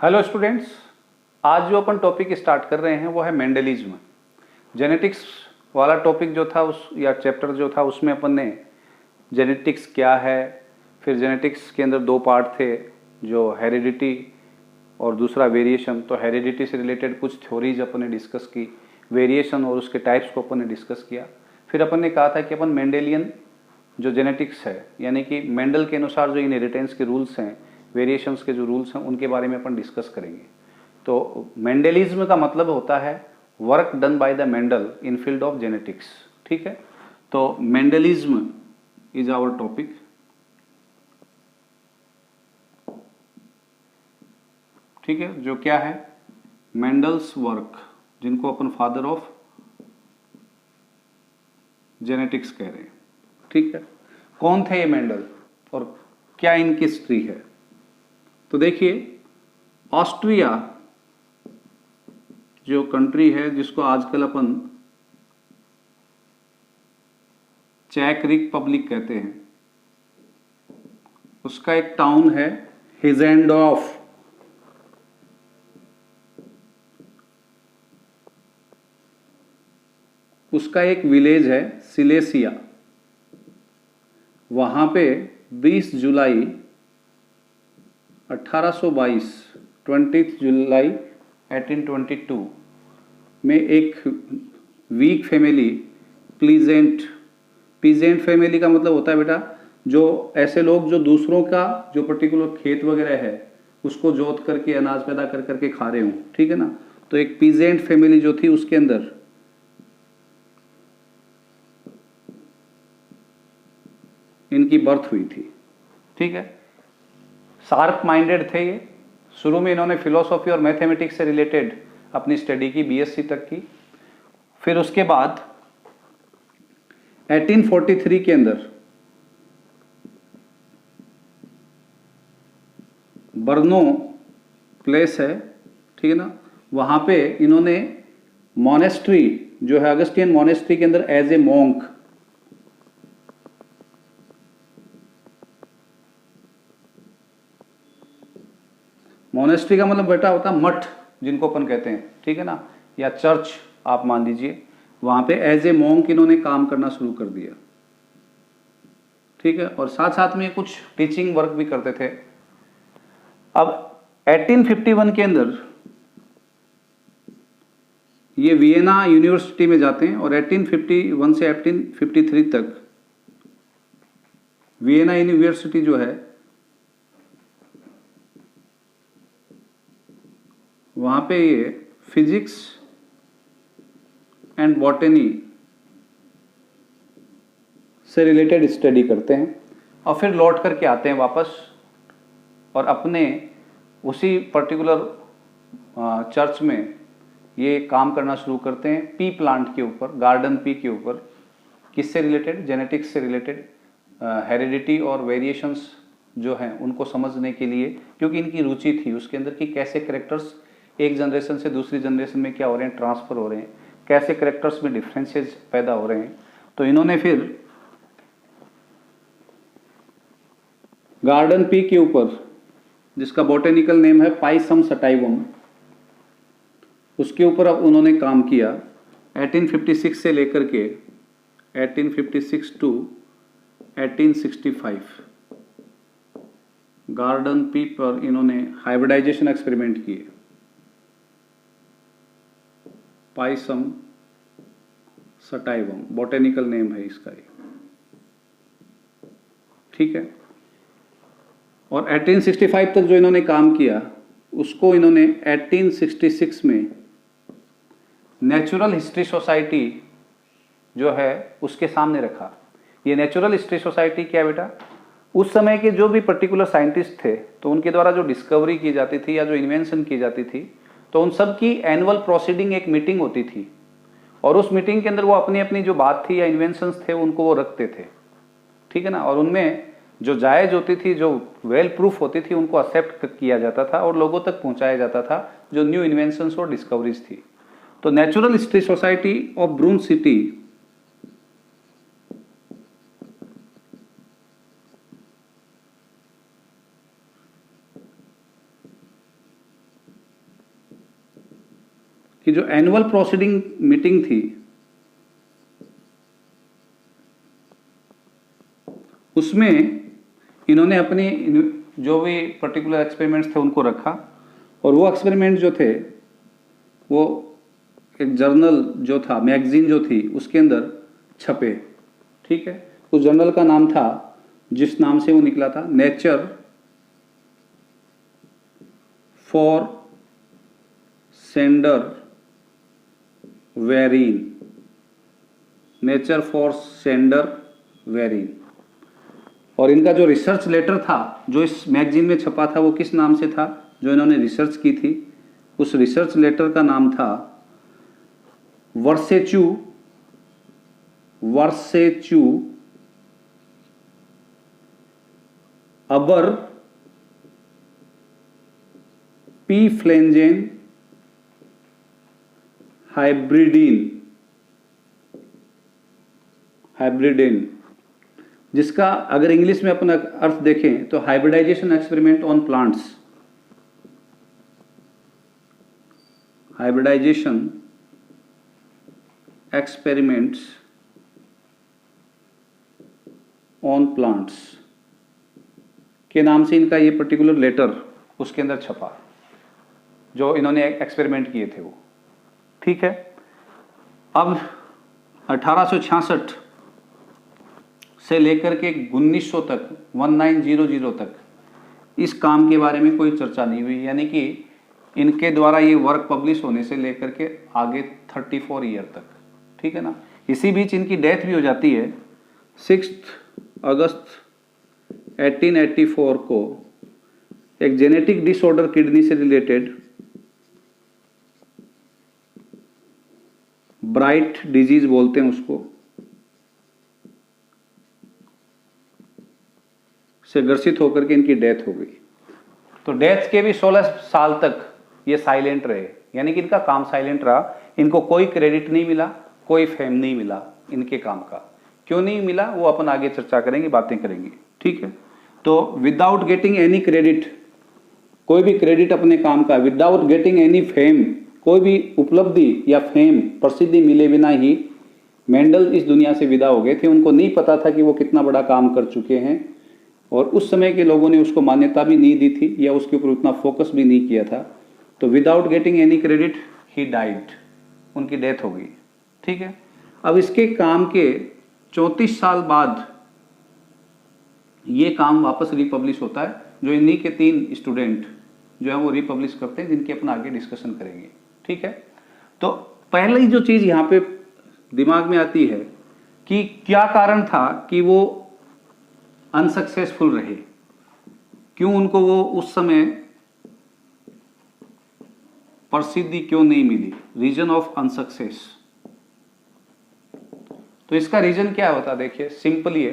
Hello students, आज जो अपन topic start कर रहे हैं वो है मेंडलिज्म। जेनेटिक्स वाला टॉपिक जो था उस या चैप्टर जो था उसमें अपन ने जेनेटिक्स क्या है, फिर जेनेटिक्स के अंदर दो पार्ट थे, जो हेरिडिटी और दूसरा वेरिएशन। तो हेरिडिटी से रिलेटेड कुछ थ्योरीज अपन ने डिस्कस की, वेरिएशन और उसके टाइप्स को अपन ने डिस्कस किया। फिर अपन ने कहा था कि अपन मेंडेलियन जो जेनेटिक्स है, यानी कि मेंडल के अनुसार जो इनहेरिटेंस के रूल्स हैं, वेरिएशंस के जो रूल्स हैं, उनके बारे में अपन डिस्कस करेंगे। तो मेंडेलिज्म का मतलब होता है work done by the Mendel in field of genetics. ठीक है, तो मेंडेलिज्म इज आवर टॉपिक। ठीक है, जो क्या है मेंडल्स वर्क, जिनको अपन फादर ऑफ जेनेटिक्स कह रहे हैं। ठीक है, कौन थे ये मेंडल और क्या इनकी हिस्ट्री है? तो देखिए, ऑस्ट्रिया जो कंट्री है, जिसको आजकल अपन चेक रिपब्लिक कहते हैं, उसका एक टाउन है हिजेंडॉर्फ। उसका एक विलेज है सिलेसिया। वहां पे 20 जुलाई 1822, 20 जुलाई 1822 में एक वीक फैमिली, पीजेंट फैमिली का मतलब होता है बेटा, जो ऐसे लोग जो दूसरों का जो पर्टिकुलर खेत वगैरह है उसको जोत करके अनाज पैदा कर करके खा रहे हों। ठीक है ना, तो एक पीजेंट फैमिली जो थी उसके अंदर इनकी बर्थ हुई थी। ठीक है, शार्प माइंडेड थे ये। शुरू में इन्होंने फिलोसॉफी और मैथमेटिक्स से रिलेटेड अपनी स्टडी की, बीएससी तक की। फिर उसके बाद 1843 के अंदर बर्नो प्लेस है, ठीक है ना, वहां पे इन्होंने मॉनेस्ट्री जो है अगस्टियन मॉनेस्ट्री के अंदर एज ए मॉन्क, मॉनेस्ट्री का मतलब बेटा होता है मठ, जिनको अपन कहते हैं, ठीक है ना, या चर्च आप मान लीजिए। वहां पे एज ए मॉन्क इन्होंने काम करना शुरू कर दिया। ठीक है, और साथ साथ में कुछ टीचिंग वर्क भी करते थे। अब 1851 के अंदर ये वियना यूनिवर्सिटी में जाते हैं और 1851 से 1853 तक वियना यूनिवर्सिटी जो है वहां पे ये फिजिक्स एंड बॉटनी से रिलेटेड स्टडी करते हैं और फिर लौट करके आते हैं वापस और अपने उसी पर्टिकुलर चर्च में ये काम करना शुरू करते हैं पी प्लांट के ऊपर, गार्डन पी के ऊपर। किससे रिलेटेड? जेनेटिक्स से रिलेटेड, हेरिडिटी और वेरिएशंस जो हैं उनको समझने के लिए, क्योंकि इनकी रुचि थी उसके अंदर कि कैसे करेक्टर्स एक जनरेशन से दूसरी जनरेशन में क्या हो रहे हैं, ट्रांसफर हो रहे हैं, कैसे करेक्टर्स में डिफरेंसेस पैदा हो रहे हैं। तो इन्होंने फिर गार्डन पी के ऊपर, जिसका बॉटेनिकल नेम है पाइसम सटाइवम, उसके ऊपर अब उन्होंने काम किया 1856 से लेकर के 1856 टू 1865। गार्डन पी पर इन्होंने हाइब्रिडाइजेशन एक्सपेरिमेंट किए। पाइसम सटाइवम बॉटेनिकल नेम है इसका। ठीक है, और 1865 तक जो इन्होंने काम किया उसको इन्होंने 1866 में नेचुरल हिस्ट्री सोसाइटी जो है उसके सामने रखा। ये नेचुरल हिस्ट्री सोसाइटी क्या है बेटा? उस समय के जो भी पर्टिकुलर साइंटिस्ट थे तो उनके द्वारा जो डिस्कवरी की जाती थी या जो इन्वेंशन की जाती थी, तो उन सब की एनुअल प्रोसीडिंग एक मीटिंग होती थी और उस मीटिंग के अंदर वो अपनी अपनी जो बात थी या इन्वेंशंस थे उनको वो रखते थे। ठीक है ना, और उनमें जो जायज होती थी, जो वेल प्रूफ होती थी, उनको एक्सेप्ट किया जाता था और लोगों तक पहुंचाया जाता था जो न्यू इन्वेंशंस और डिस्कवरीज थी। तो natural history society of Brunn city कि जो एनुअल प्रोसीडिंग मीटिंग थी उसमें इन्होंने अपने जो भी पर्टिकुलर एक्सपेरिमेंट्स थे उनको रखा, और वो एक्सपेरिमेंट जो थे वो एक जर्नल जो था, मैगजीन जो थी, उसके अंदर छपे। ठीक है, उस जर्नल का नाम था, जिस नाम से वो निकला था, Naturforschender Verein. Naturforschender Verein. और इनका जो रिसर्च लेटर था जो इस मैगजीन में छपा था, वो किस नाम से था? जो इन्होंने रिसर्च की थी, उस रिसर्च लेटर का नाम था वर्सेचू अबर पी फ्लेंजेन हाइब्रिडेन, जिसका अगर इंग्लिश में अपना अर्थ देखें तो hybridization experiment on plants. Hybridization experiments on plants के नाम से इनका ये पर्टिकुलर लेटर उसके अंदर छपा, जो इन्होंने एक्सपेरिमेंट किए थे वो। ठीक है, अब 1866 से लेकर के 1900 तक, 1900 तक इस काम के बारे में कोई चर्चा नहीं हुई, यानी कि इनके द्वारा ये वर्क पब्लिश होने से लेकर के आगे 34 ईयर तक। ठीक है ना। इसी बीच इनकी डेथ भी हो जाती है 6 अगस्त 1884 को, एक जेनेटिक डिसऑर्डर किडनी से रिलेटेड, ब्राइट डिजीज बोलते हैं उसको, से ग्रसित होकर के इनकी डेथ हो गई। तो डेथ के भी 16 साल तक ये साइलेंट रहे, यानी कि इनका काम साइलेंट रहा। इनको कोई क्रेडिट नहीं मिला, कोई फेम नहीं मिला इनके काम का। क्यों नहीं मिला वो अपन आगे चर्चा करेंगे, बातें करेंगे। ठीक है, तो विदाउट गेटिंग एनी क्रेडिट, कोई भी क्रेडिट अपने काम का, विदाउट गेटिंग एनी फेम, कोई भी उपलब्धि या फेम, प्रसिद्धि मिले बिना ही मेंडल इस दुनिया से विदा हो गए थे। उनको नहीं पता था कि वो कितना बड़ा काम कर चुके हैं, और उस समय के लोगों ने उसको मान्यता भी नहीं दी थी या उसके ऊपर उतना फोकस भी नहीं किया था। तो without getting any credit he died, उनकी डेथ हो गई। ठीक है, अब इसके काम के 34 साल बाद ये काम वापस रिपब्लिश होता है, जो इन्हीं के 3 स्टूडेंट जो है वो रिपब्लिश करते हैं, जिनकी अपना आगे डिस्कशन करेंगे। ठीक है, तो पहली जो चीज यहाँ पे दिमाग में आती है कि क्या कारण था कि वो अनसक्सेसफुल रहे, क्यों उनको वो उस समय प्रसिद्धि क्यों नहीं मिली, रीजन ऑफ अनसक्सेस। तो इसका रीजन क्या होता, देखिए सिंपल ही है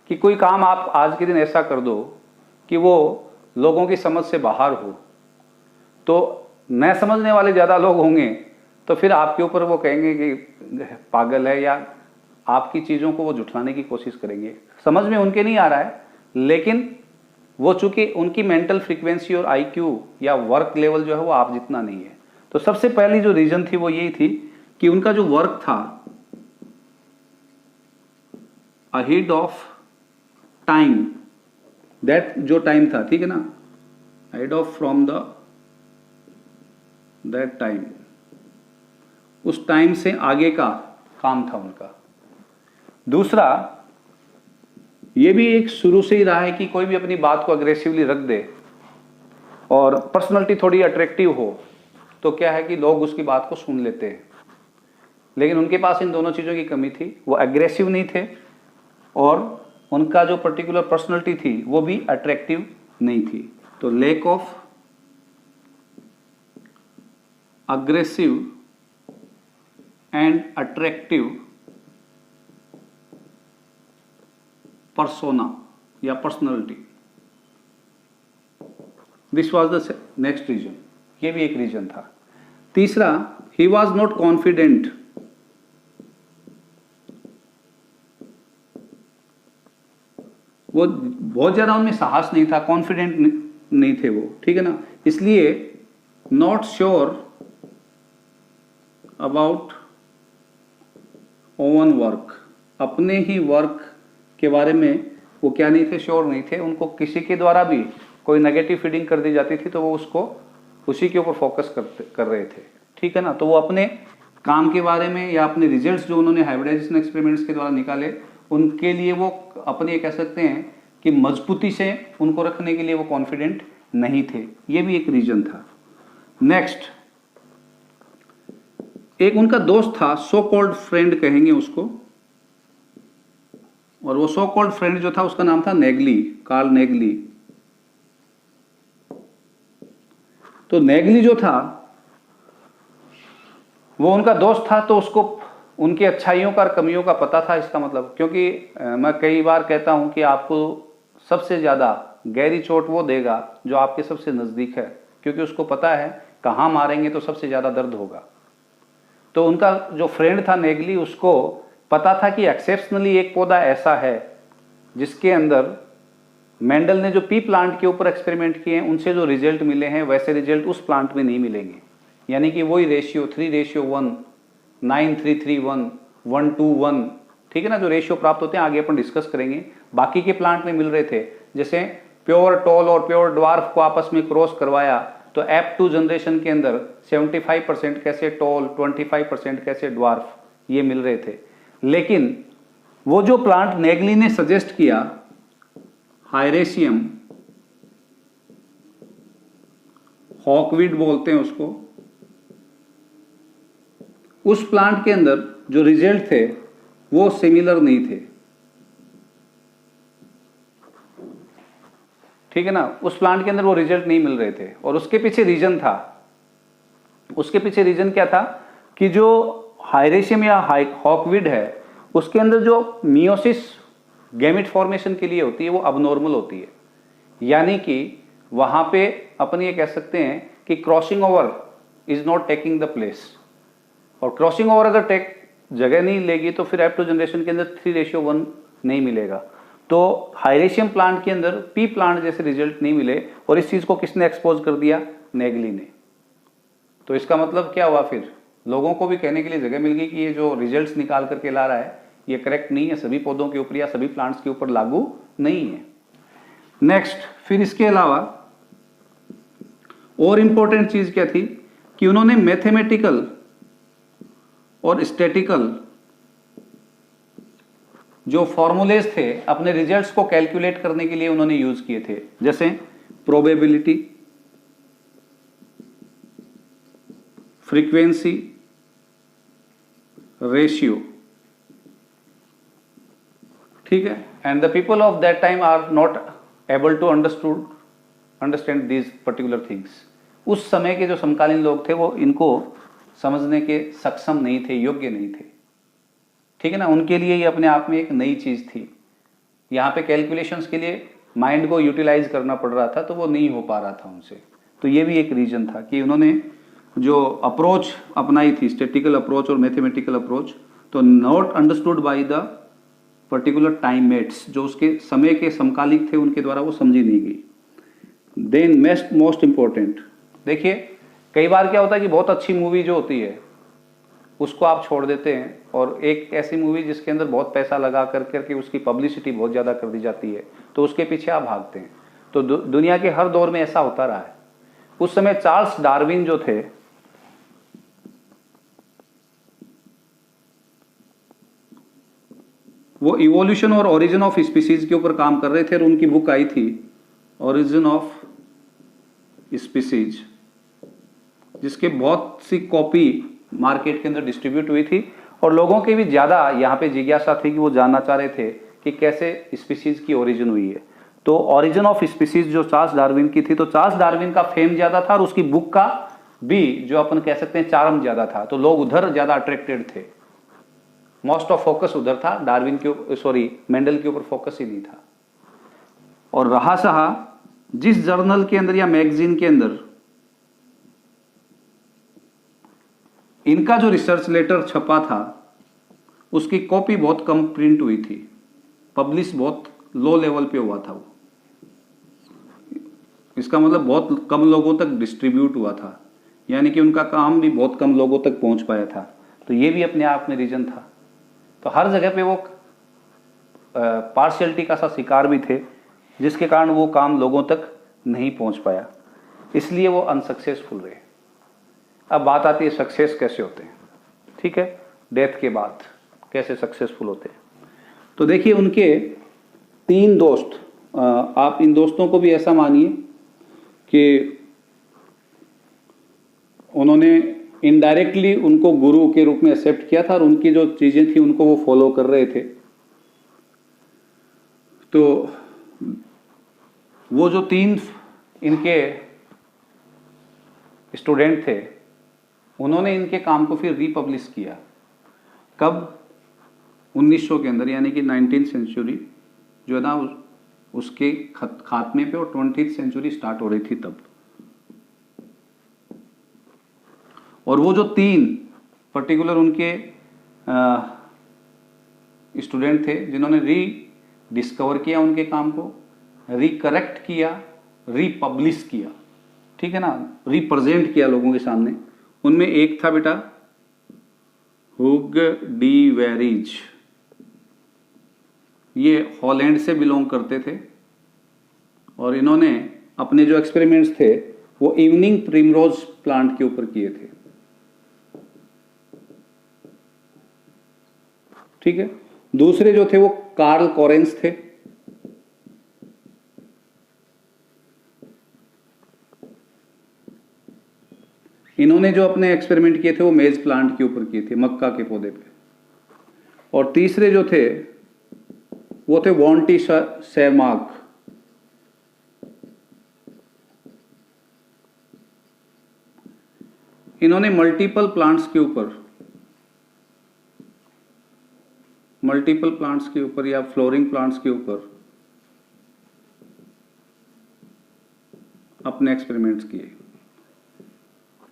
कि कोई काम आप आज के दिन ऐसा कर दो कि वो लोगों की समझ से बाहर हो, तो न समझने वाले ज्यादा लोग होंगे, तो फिर आपके ऊपर वो कहेंगे कि पागल है, या आपकी चीजों को वो जुटलाने की कोशिश करेंगे। समझ में उनके नहीं आ रहा है, लेकिन वो चूंकि उनकी मेंटल फ्रीक्वेंसी और आईक्यू या वर्क लेवल जो है वो आप जितना नहीं है। तो सबसे पहली जो रीजन थी वो यही थी कि उनका जो वर्क था अहेड ऑफ टाइम, दैट जो टाइम था, ठीक है ना, ahead of from the that time, उस टाइम से आगे का काम था उनका। दूसरा, ये भी एक शुरू से ही रहा है कि कोई भी अपनी बात को अग्रेसिवली रख दे और पर्सनालिटी थोड़ी अट्रैक्टिव हो, तो क्या है कि लोग उसकी बात को सुन लेते हैं। लेकिन उनके पास इन दोनों चीज़ों की कमी थी, वो एग्रेसिव नहीं थे और उनका जो पर्टिकुलर पर्सनालिटी थी वो भी अट्रैक्टिव नहीं थी। तो lack of aggressive and attractive persona या personality, this was the next reason, ये भी एक रीजन था। तीसरा, ही वॉज नॉट कॉन्फिडेंट, वो बहुत ज्यादा उनमें साहस नहीं था, कॉन्फिडेंट नहीं थे वो, ठीक है ना, इसलिए not sure about oven work, अपने ही वर्क के बारे में वो क्या नहीं थे, श्योर नहीं थे। उनको किसी के द्वारा भी कोई नेगेटिव फीडिंग कर दी जाती थी तो वो उसको उसी के ऊपर फोकस कर रहे थे, ठीक है ना। तो वो अपने काम के बारे में या अपने रिजल्ट्स जो उन्होंने हाइब्रिडाइजेशन एक्सपेरिमेंट्स के द्वारा निकाले उनके लिए वो अपने कह सकते हैं कि मजबूती से उनको रखने के लिए वो कॉन्फिडेंट नहीं थे, ये भी एक रीजन था। नेक्स्ट, एक उनका दोस्त था, सो कॉल्ड फ्रेंड कहेंगे उसको, और वो सो कॉल्ड फ्रेंड जो था उसका नाम था नेगली, कार्ल नेगली। तो नेगली जो था वो उनका दोस्त था, तो उसको उनकी अच्छाइयों का और कमियों का पता था। इसका मतलब, क्योंकि मैं कई बार कहता हूं कि आपको सबसे ज्यादा गहरी चोट वो देगा जो आपके सबसे नजदीक है, क्योंकि उसको पता है कहां मारेंगे तो सबसे ज्यादा दर्द होगा। तो उनका जो फ्रेंड था नेगली, उसको पता था कि एक्सेप्शनली एक पौधा ऐसा है जिसके अंदर मेंडल ने जो पी प्लांट के ऊपर एक्सपेरिमेंट किए हैं उनसे जो रिजल्ट मिले हैं वैसे रिजल्ट उस प्लांट में नहीं मिलेंगे। यानी कि वही रेशियो 3:1, 9:3:1, 1:1, ठीक है ना, जो रेशियो प्राप्त होते हैं आगे अपन डिस्कस करेंगे। बाकी के प्लांट में मिल रहे थे, जैसे प्योर टॉल और प्योर ड्वार्फ को आपस में क्रॉस करवाया तो F2 जनरेशन के अंदर 75% कैसे टॉल, 25% कैसे ड्वार्फ, ये मिल रहे थे। लेकिन वो जो प्लांट नेगली ने सजेस्ट किया, हायरेशियम, हॉकवीड बोलते हैं उसको, उस प्लांट के अंदर जो रिजल्ट थे वो सिमिलर नहीं थे, ठीक है ना। उस प्लांट के अंदर वो रिजल्ट नहीं मिल रहे थे और उसके पीछे रीजन था। उसके पीछे रीजन क्या था कि जो हायरेशियम या हॉकवीड है उसके अंदर जो मियोसिस गैमेट फॉर्मेशन के लिए होती है वो अबनॉर्मल होती है। यानी कि वहां पे अपन ये कह सकते हैं कि crossing over is not taking the place, और क्रॉसिंग ओवर अगर जगह नहीं लेगी तो फिर F2 जनरेशन के अंदर 3:1 नहीं मिलेगा। तो हायरेशियम प्लांट के अंदर पी प्लांट जैसे रिजल्ट नहीं मिले, और इस चीज को किसने एक्सपोज कर दिया, नेगली ने। तो इसका मतलब क्या हुआ, फिर लोगों को भी कहने के लिए जगह मिल गई कि ये जो रिजल्ट्स निकाल करके ला रहा है ये करेक्ट नहीं है, सभी पौधों के ऊपर या सभी प्लांट्स के ऊपर लागू नहीं है। नेक्स्ट, फिर इसके अलावा और इंपॉर्टेंट चीज क्या थी कि उन्होंने मैथमेटिकल और स्टैटिकल जो फॉर्मूलेज थे अपने रिजल्ट्स को कैलकुलेट करने के लिए उन्होंने यूज किए थे, जैसे प्रोबेबिलिटी, फ्रीक्वेंसी, रेशियो, ठीक है। And the people of that time are not able to understand these particular things. उस समय के जो समकालीन लोग थे वो इनको समझने के सक्षम नहीं थे, योग्य नहीं थे, ठीक है ना। उनके लिए ये अपने आप में एक नई चीज थी। यहाँ पे कैलकुलेशंस के लिए माइंड को यूटिलाइज करना पड़ रहा था तो वो नहीं हो पा रहा था उनसे। तो ये भी एक रीजन था कि उन्होंने जो अप्रोच अपनाई थी, स्टैटिकल अप्रोच और मैथमेटिकल अप्रोच, तो not understood by the particular time mates, जो उसके समय के समकालिक थे उनके द्वारा वो समझी नहीं गई। देन मोस्ट इंपॉर्टेंट, देखिए कई बार क्या होता है कि बहुत अच्छी मूवी जो होती है उसको आप छोड़ देते हैं, और एक ऐसी मूवी जिसके अंदर बहुत पैसा लगा करके उसकी पब्लिसिटी बहुत ज़्यादा कर दी जाती है तो उसके पीछे आप भागते हैं। तो दुनिया के हर दौर में ऐसा होता रहा है। उस समय चार्ल्स डार्विन जो थे वो इवोल्यूशन और ओरिजिन ऑफ स्पीसीज के ऊपर काम कर रहे थे, और उनकी बुक आई थी ओरिजिन ऑफ स्पीसीज, जिसके बहुत सी कॉपी मार्केट के अंदर डिस्ट्रीब्यूट हुई थी, और लोगों की भी ज़्यादा यहाँ पे जिज्ञासा थी कि वो जानना चाह रहे थे कि कैसे स्पीसीज की ओरिजिन हुई है। तो ओरिजिन ऑफ स्पीसीज जो चार्ल्स डार्विन की थी, तो चार्ल्स डार्विन का फेम ज़्यादा था और उसकी बुक का भी जो अपन कह सकते हैं चार्म ज़्यादा था, तो लोग उधर ज़्यादा अट्रैक्टेड थे। मोस्ट ऑफ फोकस उधर था, डार्विन के मेंडल के ऊपर फोकस ही नहीं था। और रहा सहा जिस जर्नल के अंदर या मैगजीन के अंदर इनका जो रिसर्च लेटर छपा था उसकी कॉपी बहुत कम प्रिंट हुई थी, पब्लिश बहुत लो लेवल पे हुआ था वो। इसका मतलब बहुत कम लोगों तक डिस्ट्रीब्यूट हुआ था। यानी कि उनका काम भी बहुत कम लोगों तक पहुंच पाया था। तो ये भी अपने आप में रीजन था। तो हर जगह पे वो पार्शियलिटी का सा शिकार भी थे, जिसके कारण वो काम लोगों तक नहीं पहुंच पाया, इसलिए वो अनसक्सेसफुल रहे। अब बात आती है सक्सेस कैसे होते हैं। ठीक है, डेथ के बाद कैसे सक्सेसफुल होते हैं। तो देखिए उनके 3 दोस्त, आप इन दोस्तों को भी ऐसा मानिए कि उन्होंने इनडायरेक्टली उनको गुरु के रूप में एक्सेप्ट किया था और उनकी जो चीजें थी उनको वो फॉलो कर रहे थे। तो वो जो 3 इनके स्टूडेंट थे, उन्होंने इनके काम को फिर रीपब्लिश किया। कब? 1900 के अंदर, यानी कि 19th सेंचुरी जो है ना, उसके खात्मे पे, और 20th सेंचुरी स्टार्ट हो रही थी तब। और वो जो 3 पर्टिकुलर उनके स्टूडेंट थे जिन्होंने डिस्कवर किया उनके काम को, रिकरेक्ट किया, रीपब्लिश किया, ठीक है ना, रिप्रेजेंट किया लोगों के सामने, उनमें एक था बेटा हुग डी वेरिज। ये हॉलैंड से बिलोंग करते थे और इन्होंने अपने जो एक्सपेरिमेंट्स थे वो इवनिंग प्रिमरोज प्लांट के ऊपर किए थे। ठीक है, दूसरे जो थे वो कार्ल कोरेंस थे। इन्होंने जो अपने एक्सपेरिमेंट किए थे वो मेज प्लांट के ऊपर किए थे, मक्का के पौधे पे। और तीसरे जो थे वो थे वॉन टी सेमार्क। इन्होंने मल्टीपल प्लांट्स के ऊपर या फ्लोरिंग प्लांट्स के ऊपर अपने एक्सपेरिमेंट्स किए।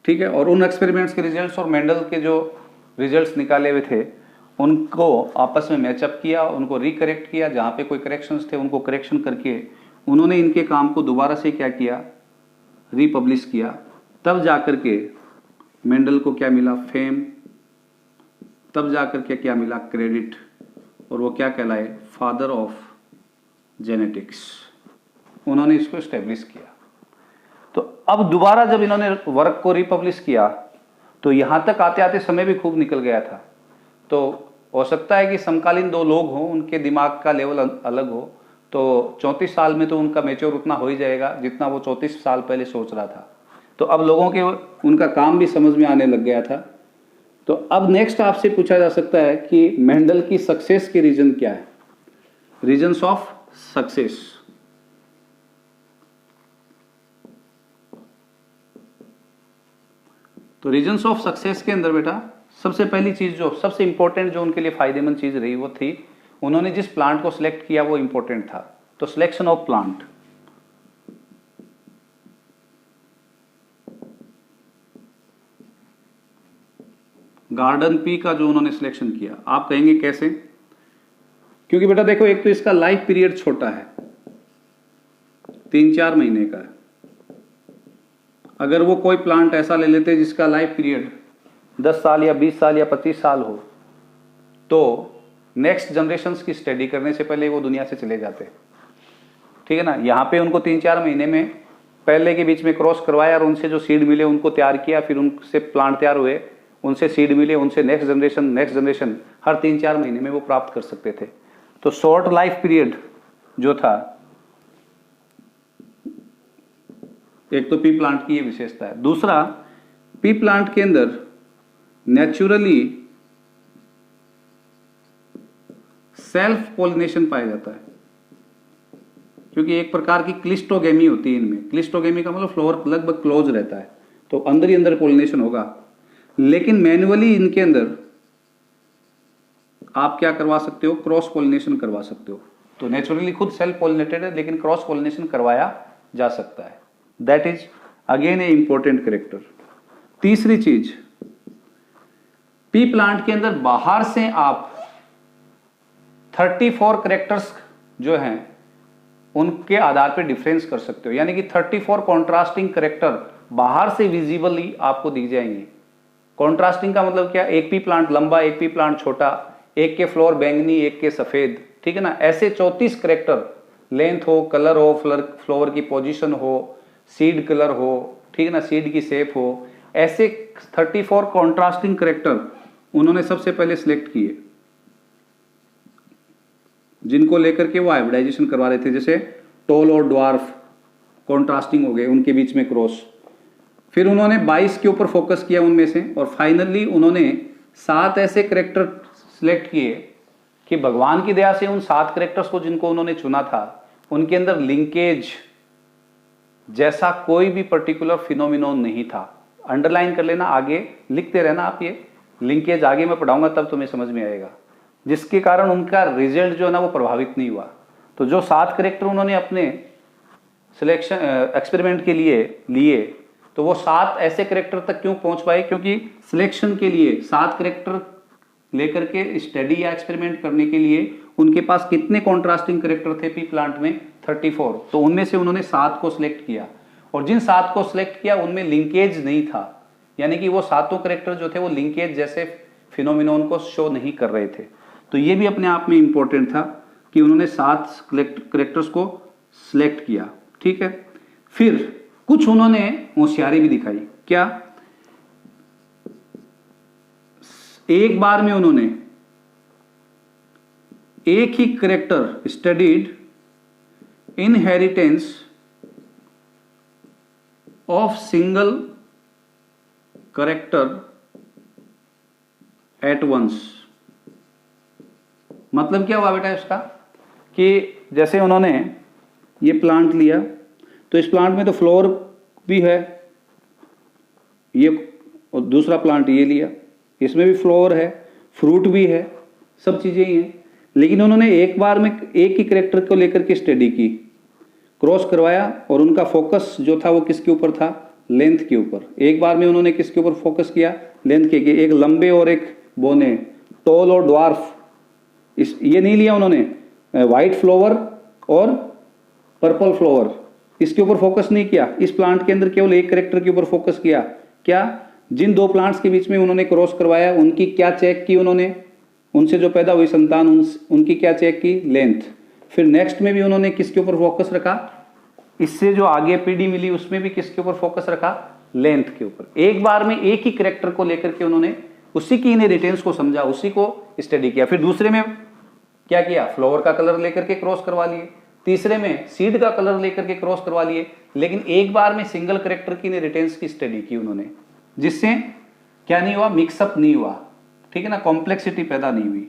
ठीक है, और उन एक्सपेरिमेंट्स के रिजल्ट्स और मेंडल के जो रिजल्ट्स निकाले हुए थे उनको आपस में मैचअप किया, उनको रिकरेक्ट किया, जहाँ पे कोई करेक्शंस थे उनको करेक्शन करके उन्होंने इनके काम को दोबारा से क्या किया, रीपब्लिश किया। तब जाकर के मेंडल को क्या मिला, फेम। तब जाकर के क्या मिला, क्रेडिट। और वो क्या कहलाए, फादर ऑफ जेनेटिक्स। उन्होंने इसको एस्टेब्लिश किया। तो अब दोबारा जब इन्होंने वर्क को रिपब्लिश किया तो यहां तक आते आते समय भी खूब निकल गया था। तो हो सकता है कि समकालीन 2 लोग हों, उनके दिमाग का लेवल अलग हो, तो 34 साल में तो उनका मैच्योर उतना हो ही जाएगा जितना वो 34 साल पहले सोच रहा था। तो अब लोगों के उनका काम भी समझ में आने लग गया था। तो अब नेक्स्ट आपसे पूछा जा सकता है कि मेंडल की सक्सेस के रीजन क्या है, रीजन्स ऑफ सक्सेस। तो रीजन्स ऑफ सक्सेस के अंदर बेटा सबसे पहली चीज, जो सबसे इंपॉर्टेंट, जो उनके लिए फायदेमंद चीज रही, वो थी उन्होंने जिस प्लांट को सिलेक्ट किया वो इंपॉर्टेंट था। तो selection of plant. Garden pea का जो उन्होंने सिलेक्शन किया, आप कहेंगे कैसे? क्योंकि बेटा देखो, एक तो इसका लाइफ पीरियड छोटा है, 3-4 महीने का है। अगर वो कोई प्लांट ऐसा ले लेते जिसका लाइफ पीरियड 10 साल या 20 साल या 25 साल हो, तो नेक्स्ट जनरेशन्स की स्टडी करने से पहले वो दुनिया से चले जाते। ठीक है ना, यहाँ पे उनको 3-4 महीने में पहले के बीच में क्रॉस करवाया और उनसे जो सीड मिले उनको तैयार किया, फिर उनसे प्लांट तैयार हुए, उनसे सीड मिले, उनसे नेक्स्ट जनरेशन हर 3-4 महीने में वो प्राप्त कर सकते थे। तो शॉर्ट लाइफ पीरियड जो था, एक तो पी प्लांट की ये विशेषता है। दूसरा, पी प्लांट के अंदर नेचुरली सेल्फ पॉलिनेशन पाया जाता है, क्योंकि एक प्रकार की क्लिस्टोगेमी होती है इनमें। क्लिस्टोगेमी का मतलब फ्लोर लगभग क्लोज रहता है, तो अंदर ही अंदर पॉलिनेशन होगा। लेकिन मैन्युअली इनके अंदर आप क्या करवा सकते हो, क्रॉस पॉलिनेशन करवा सकते हो। तो नेचुरली खुद सेल्फ पॉलिनेटेड है, लेकिन क्रॉस पॉलिनेशन करवाया जा सकता है। That is again A important character. तीसरी चीज, पी प्लांट के अंदर बाहर से आप 34 कैरेक्टर्स जो हैं उनके आधार पर डिफरेंस कर सकते हो, यानी कि 34 कॉन्ट्रास्टिंग कैरेक्टर बाहर से विजिबली आपको दिख जाएंगे। कॉन्ट्रास्टिंग का मतलब क्या, एक पी प्लांट लंबा, एक पी प्लांट छोटा, एक के फ्लोर बैंगनी, एक के सफेद, ठीक है ना। ऐसे 34 करेक्टर, लेंथ हो, कलर हो, फ्लोवर की पोजीशन हो, सीड कलर हो, ठीक है ना, सीड की शेप हो, ऐसे 34 कॉन्ट्रास्टिंग करेक्टर उन्होंने सबसे पहले सिलेक्ट किए, जिनको लेकर के वो हाइब्रिडाइजेशन करवा रहे थे। जैसे टॉल और ड्वार्फ कॉन्ट्रास्टिंग हो गए, उनके बीच में क्रॉस। फिर उन्होंने 22 के ऊपर फोकस किया उनमें से, और फाइनली उन्होंने 7 ऐसे करेक्टर सिलेक्ट किए कि भगवान की दया से उन 7 करेक्टर्स को जिनको उन्होंने चुना था, उनके अंदर लिंकेज जैसा कोई भी पर्टिकुलर फिनोमिनोन नहीं था। अंडरलाइन कर लेना, आगे लिखते रहना आप, ये लिंकेज आगे मैं पढ़ाऊंगा तब तुम्हें समझ में आएगा, जिसके कारण उनका रिजल्ट जो है ना वो प्रभावित नहीं हुआ। तो जो 7 करेक्टर उन्होंने अपने सिलेक्शन एक्सपेरिमेंट के लिए तो वो 7 ऐसे करेक्टर तक क्यों पहुंच पाए, क्योंकि सिलेक्शन के लिए 7 करेक्टर लेकर के स्टडी या एक्सपेरिमेंट करने के लिए उनके पास कितने कॉन्ट्रास्टिंग करेक्टर थे पी प्लांट में, 34। तो उनमें से उन्होंने 7 को सिलेक्ट किया, और जिन 7 को सिलेक्ट किया उनमें लिंकेज नहीं था, यानी कि वो 7 करेक्टर जो थे वो लिंकेज जैसे फिनोमिनोन को शो नहीं कर रहे थे। तो ये भी अपने आप में इंपॉर्टेंट था कि उन्होंने 7 करेक्टर्स को सिलेक्ट किया, ठीक है। फिर कुछ उन्होंने होशियारी भी दिखाई। क्या, एक बार में उन्होंने एक ही character studied inheritance of single character at once. मतलब क्या हुआ बेटा इसका, कि जैसे उन्होंने ये प्लांट लिया, तो इस प्लांट में तो फ्लोर भी है, ये, और दूसरा प्लांट ये लिया, इसमें भी फ्लोर है, फ्रूट भी है, सब चीजें ही हैं। लेकिन उन्होंने एक बार में एक ही करेक्टर को लेकर के स्टडी की, क्रॉस करवाया, और उनका फोकस जो था वो किसके ऊपर था, लेंथ के ऊपर। एक बार में उन्होंने किसके ऊपर फोकस किया, लेंथ के, एक लंबे और एक बोने, टॉल और ड्वार्फ। ये नहीं लिया उन्होंने व्हाइट फ्लावर और पर्पल फ्लावर, इसके ऊपर फोकस नहीं किया। इस प्लांट के अंदर केवल एक करेक्टर के ऊपर फोकस किया। क्या, जिन 2 प्लांट्स के बीच में उन्होंने क्रॉस करवाया, उनकी क्या चेक की उन्होंने, उनसे जो पैदा हुई संतान उनकी क्या चेक की, लेंथ। फिर नेक्स्ट में भी उन्होंने किसके ऊपर फोकस रखा, इससे जो आगे पीढ़ी मिली उसमें भी किसके ऊपर फोकस रखा, लेंथ के ऊपर। एक बार में एक ही करेक्टर को लेकर के उन्होंने उसी की इनहेरिटेंस को समझा, उसी को स्टडी किया। फिर दूसरे में क्या किया, फ्लावर का कलर लेकर के क्रॉस करवा लिए, तीसरे में सीड का कलर लेकर के क्रॉस करवा लिए। लेकिन एक बार में सिंगल करेक्टर की इनहेरिटेंस की स्टडी की उन्होंने, जिससे क्या नहीं हुआ, मिक्सअप नहीं हुआ, ठीक है ना, कॉम्प्लेक्सिटी पैदा नहीं हुई।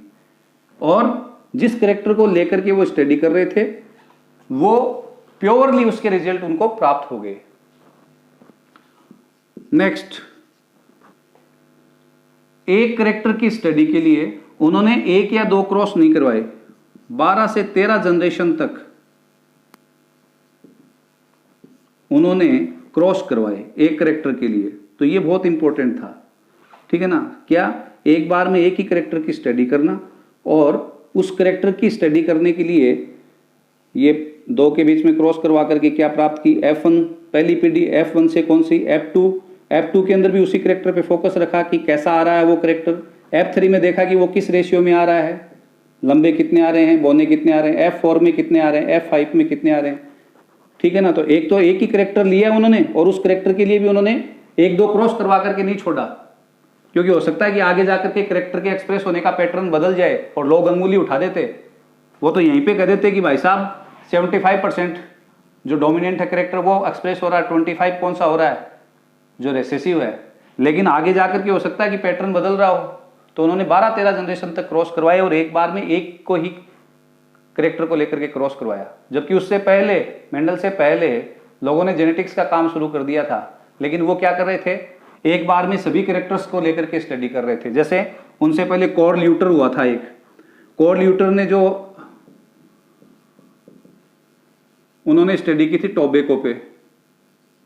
और जिस करेक्टर को लेकर के वो स्टडी कर रहे थे वो प्योरली उसके रिजल्ट उनको प्राप्त हो गए। नेक्स्ट, एक करेक्टर की स्टडी के लिए उन्होंने 1 या 2 क्रॉस नहीं करवाए, 12 से 13 जनरेशन तक उन्होंने क्रॉस करवाए एक करेक्टर के लिए। तो ये बहुत इंपॉर्टेंट था, ठीक है ना। क्या, एक बार में एक ही करेक्टर की स्टडी करना, और उस करेक्टर की स्टडी करने के लिए ये 2 के बीच में क्रॉस करवा करके क्या प्राप्त की, F1 पहली पीढ़ी, F1 से कौन सी, F2 के अंदर भी उसी करेक्टर पे फोकस रखा कि कैसा आ रहा है वो करेक्टर। F3 में देखा कि वो किस रेशियो में आ रहा है, लंबे कितने आ रहे हैं, बोने कितने आ रहे हैं, F4 में कितने आ रहे हैं, F5 में कितने आ रहे हैं, ठीक है ना। तो एक ही करेक्टर लिया उन्होंने, और उस करेक्टर के लिए भी उन्होंने 1-2 क्रॉस करवा करके नहीं छोड़ा, क्योंकि हो सकता है कि आगे जाकर के करेक्टर के एक्सप्रेस होने का पैटर्न बदल जाए और लोग अंगुली उठा देते। वो तो यहीं पे कह देते कि भाई साहब 75% जो डोमिनेंट है करेक्टर वो एक्सप्रेस हो रहा है, 25 कौन सा हो रहा है, जो रेसेसिव है। लेकिन आगे जाकर के हो सकता है कि पैटर्न बदल रहा हो। तो उन्होंने 12-13 जनरेशन तक क्रॉस करवाए, और एक बार में एक को ही करेक्टर को लेकर के क्रॉस करवाया। जबकि उससे पहले, मेंडल से पहले लोगों ने जेनेटिक्स का काम शुरू कर दिया था, लेकिन वो क्या कर रहे थे, एक बार में सभी करेक्टर्स को लेकर के स्टडी कर रहे थे। जैसे उनसे पहले कॉर्ल ल्यूटर हुआ था एक, कॉर्ल ल्यूटर ने जो उन्होंने स्टडी की थी टोबैको पे,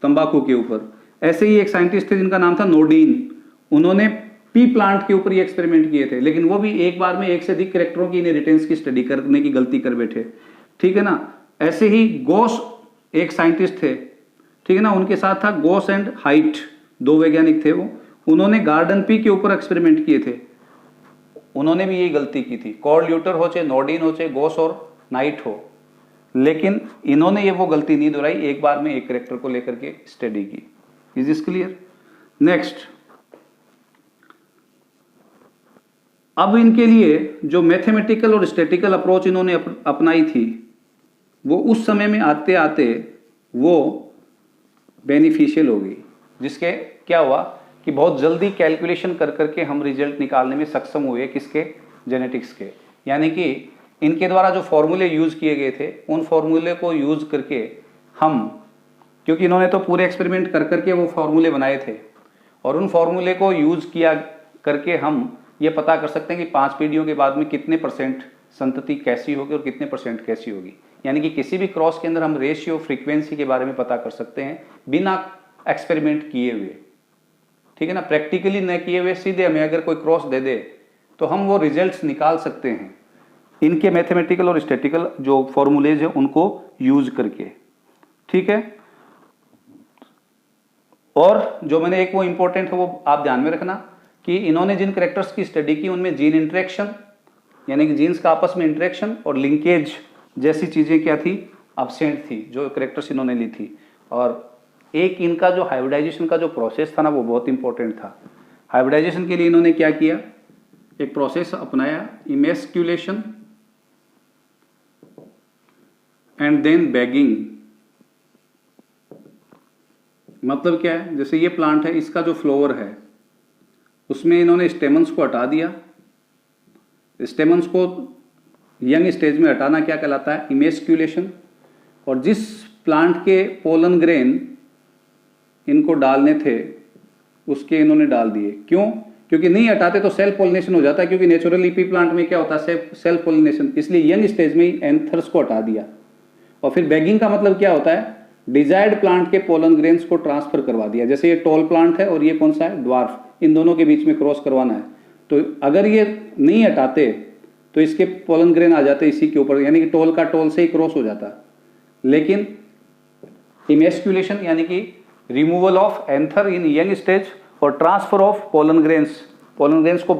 तंबाकू के ऊपर। ऐसे ही एक साइंटिस्ट थे जिनका नाम था नोडीन, उन्होंने पी प्लांट के ऊपर ये एक्सपेरिमेंट किए थे, लेकिन वो भी एक बार में एक से अधिक करेक्टरों की इनहेरिटेंस की स्टडी करने की गलती कर बैठे, ठीक है ना। ऐसे ही गोस एक साइंटिस्ट थे ठीक है ना। उनके साथ था गोस एंड हाइट, 2 वैज्ञानिक थे वो, उन्होंने गार्डन पी के ऊपर एक्सपेरिमेंट किए थे। उन्होंने भी यही गलती की थी, कॉर्ड ल्यूटर हो चाहे नॉर्डिन हो चाहे गोस और नाइट हो, लेकिन इन्होंने ये वो गलती नहीं दोहराई, एक बार में एक करेक्टर को लेकर के स्टडी की। Is this clear? नेक्स्ट, अब इनके लिए जो मैथमेटिकल और स्टैटिकल अप्रोच इन्होंने अपनाई थी, वो उस समय में आते आते वो बेनिफिशियल हो गई, जिसके क्या हुआ कि बहुत जल्दी कैलकुलेशन कर करके हम रिजल्ट निकालने में सक्षम हुए, किसके? जेनेटिक्स के। यानी कि इनके द्वारा जो फॉर्मूले यूज किए गए थे, उन फॉर्मूले को यूज करके हम, क्योंकि इन्होंने तो पूरे एक्सपेरिमेंट कर करके वो फॉर्मूले बनाए थे, और उन फॉर्मूले को यूज किया करके हम ये पता कर सकते हैं कि 5 पीढ़ियों के बाद में कितने % संतति कैसी होगी और कितने % कैसी होगी। यानी कि किसी भी क्रॉस के अंदर हम रेशियो, फ्रीक्वेंसी के बारे में पता कर सकते हैं बिना एक्सपेरिमेंट किए हुए, ठीक है ना। प्रैक्टिकली न किए हुए सीधे हमें अगर कोई क्रॉस दे दे तो हम वो रिजल्ट्स निकाल सकते हैं इनके मैथमेटिकल और स्टैटिकल जो फॉर्मूलेज है उनको यूज करके, ठीक है। और जो मैंने एक वो इंपॉर्टेंट है वो आप ध्यान में रखना कि इन्होंने जिन करेक्टर्स की स्टडी की उनमें जीन इंटरेक्शन, यानी कि जीन्स का आपस में इंटरेक्शन और लिंकेज जैसी चीजें क्या थी? एब्सेंट थी, जो करेक्टर्स इन्होंने ली थी। और एक इनका जो हाइब्रिडाइजेशन का जो प्रोसेस था ना, वो बहुत इंपॉर्टेंट था। हाइब्रिडाइजेशन के लिए इन्होंने क्या किया? एक प्रोसेस अपनाया, इमेस्क्यूलेशन एंड देन बैगिंग। मतलब क्या है? जैसे ये प्लांट है, इसका जो फ्लावर है उसमें इन्होंने स्टेमन्स को हटा दिया। स्टेमन्स को यंग स्टेज में हटाना क्या कहलाता है? इमेस्क्यूलेशन। और जिस प्लांट के पोलन ग्रेन इनको डालने थे उसके इन्होंने डाल दिए। क्यों? क्योंकि नहीं हटाते तो सेल्फ पोलिनेशन हो जाता है, क्योंकि नेचुरली पी प्लांट में क्या होता है? Self pollination. इसलिए यंग स्टेज में ही एंथर्स को हटा दिया। और फिर बैगिंग का मतलब क्या होता है? डिजायर्ड प्लांट के पोलन ग्रेन्स को ट्रांसफर करवा दिया। जैसे ये टॉल प्लांट है और ये कौन सा है? ड्वार्फ। इन दोनों के बीच में क्रॉस करवाना है, तो अगर ये नहीं हटाते तो इसके पोलन ग्रेन आ जाते इसी के ऊपर, यानी कि टॉल का टॉल से ही क्रॉस हो जाता। लेकिन इमेस्क्यूलेशन यानी कि removal of anther in young stage और ट्रांसफर ऑफ पोलन ग्रेन्स को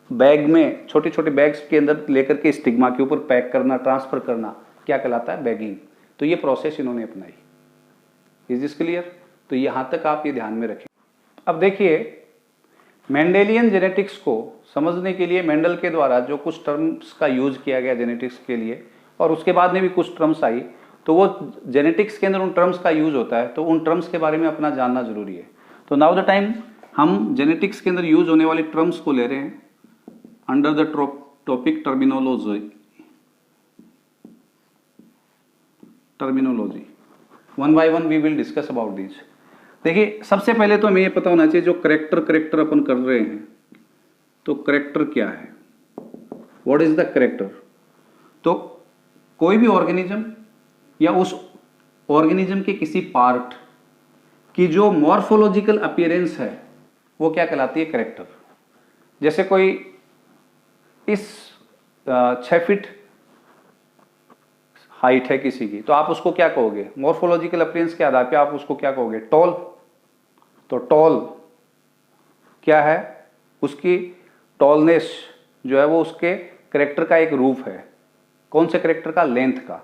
बैग में, छोटे छोटे बैग्स के अंदर लेकर के स्टिग्मा के ऊपर पैक करना, ट्रांसफर करना, क्या कहलाता है? बैगिंग। तो ये प्रोसेस इन्होंने अपनाई। Is this clear? तो यहां तक आप ये ध्यान में रखें। अब देखिए, मेंडेलियन जेनेटिक्स को समझने के लिए मेंडल के द्वारा जो कुछ टर्म्स का यूज किया गया जेनेटिक्स के लिए, और उसके बाद में भी कुछ टर्म्स आई, तो वो जेनेटिक्स के अंदर उन टर्म्स का यूज होता है, तो उन टर्म्स के बारे में अपना जानना जरूरी है। तो नाउ द टाइम हम जेनेटिक्स के अंदर यूज होने वाले टर्म्स को ले रहे हैं under the topic terminology. One by one we will discuss about this. देखिए, सबसे पहले तो हमें ये पता होना चाहिए जो करेक्टर अपन कर रहे हैं, तो करेक्टर क्या है? What is the character? तो कोई भी ऑर्गेनिज्म या उस ऑर्गेनिज्म के किसी पार्ट की जो मॉर्फोलॉजिकल अपीयरेंस है वो क्या कहलाती है? करेक्टर। जैसे कोई इस 6 फीट हाइट है किसी की, तो आप उसको क्या कहोगे? मॉर्फोलॉजिकल अपीयरेंस के आधार पे आप उसको क्या कहोगे? टॉल। तो टॉल क्या है? उसकी टॉलनेस जो है वो उसके करेक्टर का एक रूप है। कौन से करेक्टर का? लेंथ का।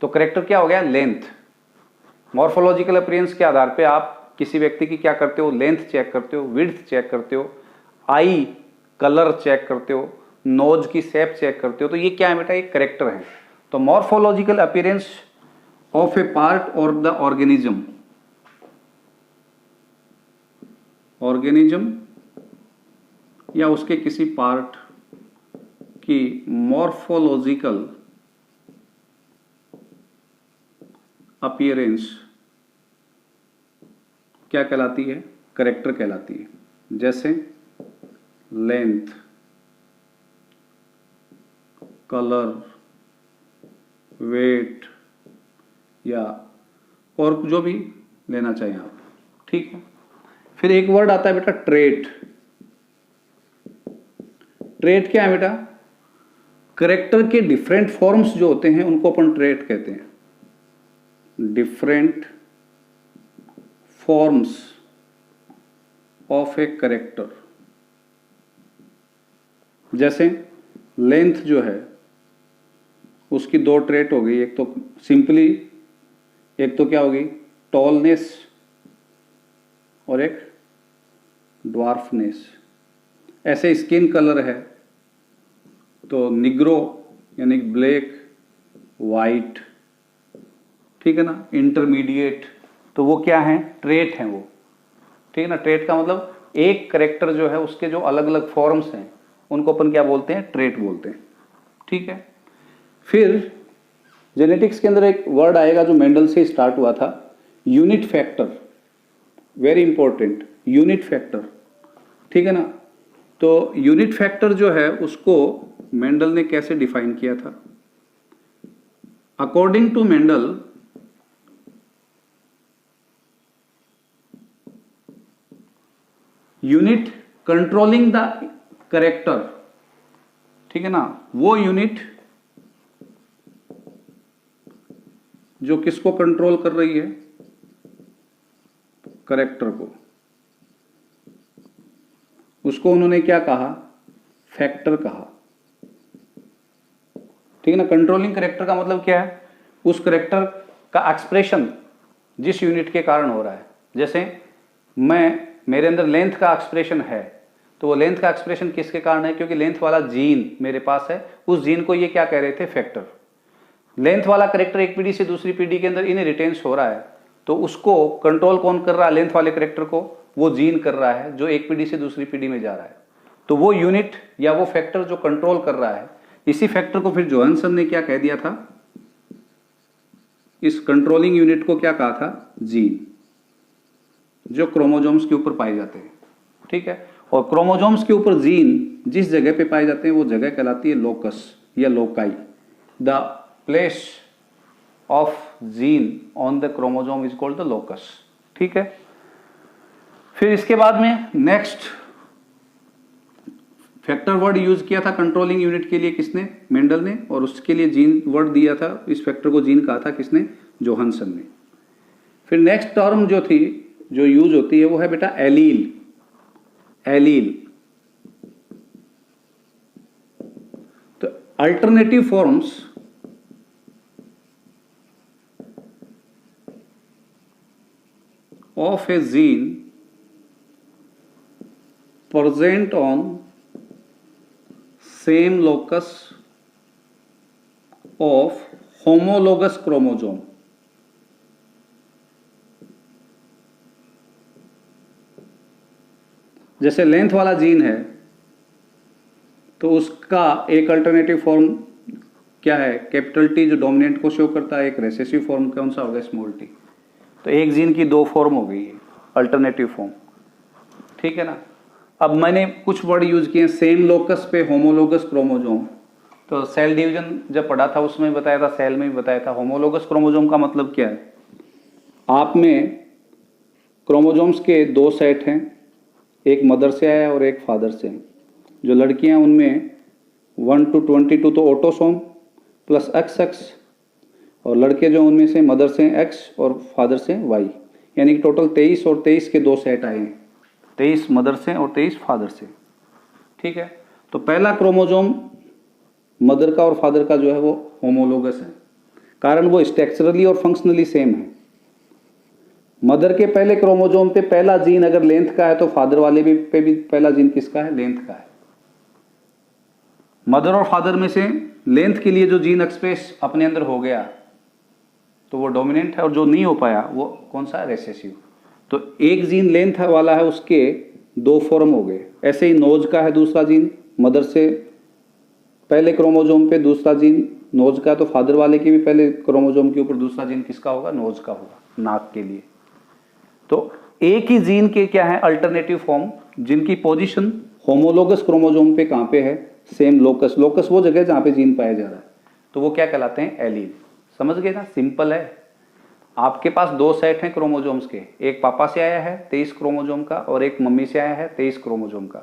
तो करेक्टर क्या हो गया? लेंथ। मॉर्फोलॉजिकल अपीयरेंस के आधार पे आप किसी व्यक्ति की क्या करते हो? लेंथ चेक करते हो, विड्थ चेक करते हो, आई कलर चेक करते हो, नोज की शेप चेक करते हो। तो ये क्या है बेटा? ये करेक्टर है। तो morphological appearance of A part और द ऑर्गेनिज्म या उसके किसी पार्ट की मॉर्फोलॉजिकल अपीयरेंस क्या कहलाती है? करेक्टर कहलाती है। जैसे लेंथ, कलर, वेट या और जो भी लेना चाहिए आप, ठीक है। फिर एक वर्ड आता है बेटा ट्रेट। ट्रेट क्या है बेटा? करेक्टर के डिफरेंट फॉर्म्स जो होते हैं उनको अपन ट्रेट कहते हैं। Different forms of a character. जैसे लेंथ जो है उसकी दो ट्रेट हो गई, एक तो सिंपली, एक तो क्या होगी टॉलनेस और एक ड्वार्फनेस। ऐसे स्किन कलर है तो निग्रो यानी ब्लैक, वाइट, ठीक है ना, इंटरमीडिएट, तो वो क्या है ट्रेट हैं वो, ठीक है ना। ट्रेट का मतलब एक करेक्टर जो है उसके जो अलग अलग फॉर्म्स हैं उनको अपन क्या बोलते हैं, ट्रेट बोलते हैं, ठीक है। फिर जेनेटिक्स के अंदर एक वर्ड आएगा जो मेंडल से स्टार्ट हुआ था, unit factor, very important, unit factor, ठीक है ना। तो यूनिट फैक्टर जो है उसको मेंडल ने कैसे डिफाइन किया था? According to Mendel, unit controlling the character, ठीक है ना, वो यूनिट जो किसको कंट्रोल कर रही है, करेक्टर को, उसको उन्होंने क्या कहा, फैक्टर कहा, ठीक है ना। कंट्रोलिंग करेक्टर का मतलब क्या है, उस करेक्टर का एक्सप्रेशन जिस यूनिट के कारण हो रहा है। जैसे मेरे अंदर लेंथ का एक्सप्रेशन है तो वो लेंथ का एक्सप्रेशन किसके कारण है, क्योंकि लेंथ वाला जीन मेरे पास है, उस जीन को ये क्या कह रहे थे, फैक्टर। लेंथ वाला करेक्टर एक पीढ़ी से दूसरी पीढ़ी के अंदर इनहेरिटेंस हो रहा है तो उसको कंट्रोल कौन कर रहा है, लेंथ वाले करेक्टर को वो जीन कर रहा है जो एक पीढ़ी से दूसरी पीढ़ी में जा रहा है। तो वो यूनिट या वो फैक्टर जो कंट्रोल कर रहा है, इसी फैक्टर को फिर जोहानसन ने क्या कह दिया था, इस कंट्रोलिंग यूनिट को क्या कहा था, जीन, जो क्रोमोजोम्स के ऊपर पाए जाते हैं, ठीक है। और क्रोमोजोम्स के ऊपर जीन जिस जगह पे पाए जाते हैं वो जगह कहलाती है लोकस या loci. The place of gene on the chromosome is called the locus, ठीक है। फिर इसके बाद में नेक्स्ट फैक्टर वर्ड यूज किया था कंट्रोलिंग यूनिट के लिए किसने, मेंडल ने, और उसके लिए जीन वर्ड दिया था, इस फैक्टर को जीन कहा था किसने, जोहानसन ने। फिर नेक्स्ट टर्म जो थी जो यूज होती है वो है बेटा एलील। एलील तो alternative forms of A gene present on same locus of homologous chromosome। जैसे लेंथ वाला जीन है तो उसका एक अल्टरनेटिव फॉर्म क्या है, कैपिटल टी जो डोमिनेंट को शो करता है, एक रेसेसिव फॉर्म कौन सा होगा, स्मॉल टी। तो एक जीन की दो फॉर्म हो गई है, अल्टरनेटिव फॉर्म, ठीक है ना। अब मैंने कुछ वर्ड यूज किए, सेम लोकस पे होमोलोगस क्रोमोजोम। तो सेल डिवीजन जब पढ़ा था उसमें बताया था, सेल में भी बताया था। होमोलोगस क्रोमोजोम का मतलब क्या है, आप में क्रोमोजोम्स के दो सेट हैं, एक मदर से आया और एक फादर से। जो लड़कियां उनमें 1 to 22 तो ऑटोसोम प्लस XX, और लड़के जो उनमें से मदर से X और फादर से Y, यानी कि टोटल 23 और 23 के दो सेट आए हैं, 23 मदर से और 23 फादर से, ठीक है। तो पहला क्रोमोजोम मदर का और फादर का जो है वो होमोलोगस है, कारण वो स्ट्रक्चरली और फंक्शनली सेम है। मदर के पहले क्रोमोजोम पे पहला जीन अगर लेंथ का है तो फादर वाले पे भी पहला जीन किसका है, लेंथ का है। मदर और फादर में से लेंथ के लिए जो जीन एक्सप्रेस अपने अंदर हो गया तो वो डोमिनेंट है, और जो नहीं हो पाया वो कौन सा है, रेसेसिव। तो एक जीन लेंथ वाला है, उसके दो फॉर्म हो गए। ऐसे ही नोज का है दूसरा जीन, मदर से पहले क्रोमोजोम पे दूसरा जीन नोज का, तो फादर वाले के भी पहले क्रोमोजोम के ऊपर दूसरा जीन किसका होगा, नोज का होगा, नाक के लिए। तो एक ही जीन के क्या है, अल्टरनेटिव फॉर्म, जिनकी पोजीशन होमोलोगस क्रोमोजोम पे कहां पे है, सेम लोकस। लोकस वो जगह जहां पे जीन पाया जा रहा है, तो वो क्या कहलाते हैं, एलील। समझ गए ना, सिंपल है। आपके पास दो सेट हैं क्रोमोजोम्स के, एक पापा से आया है 23 क्रोमोजोम का और एक मम्मी से आया है 23 क्रोमोजोम का।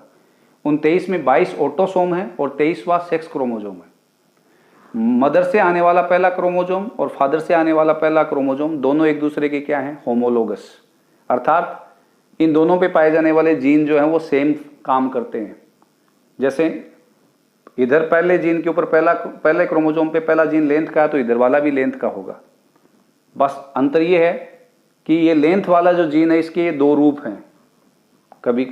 उन 23 में 22 ऑटोसोम है और 23वां सेक्स क्रोमोजोम है। मदर से आने वाला पहला क्रोमोजोम और फादर से आने वाला पहला क्रोमोजोम दोनों एक दूसरे के क्या हैं, होमोलोगस। अर्थात इन दोनों पे पाए जाने वाले जीन जो हैं वो सेम काम करते हैं। जैसे इधर पहले जीन के ऊपर पहले क्रोमोसोम पे पहला जीन लेंथ का है, तो इधर वाला भी लेंथ का होगा। बस अंतर ये है कि ये लेंथ वाला जो जीन है इसके ये दो रूप हैं, कभी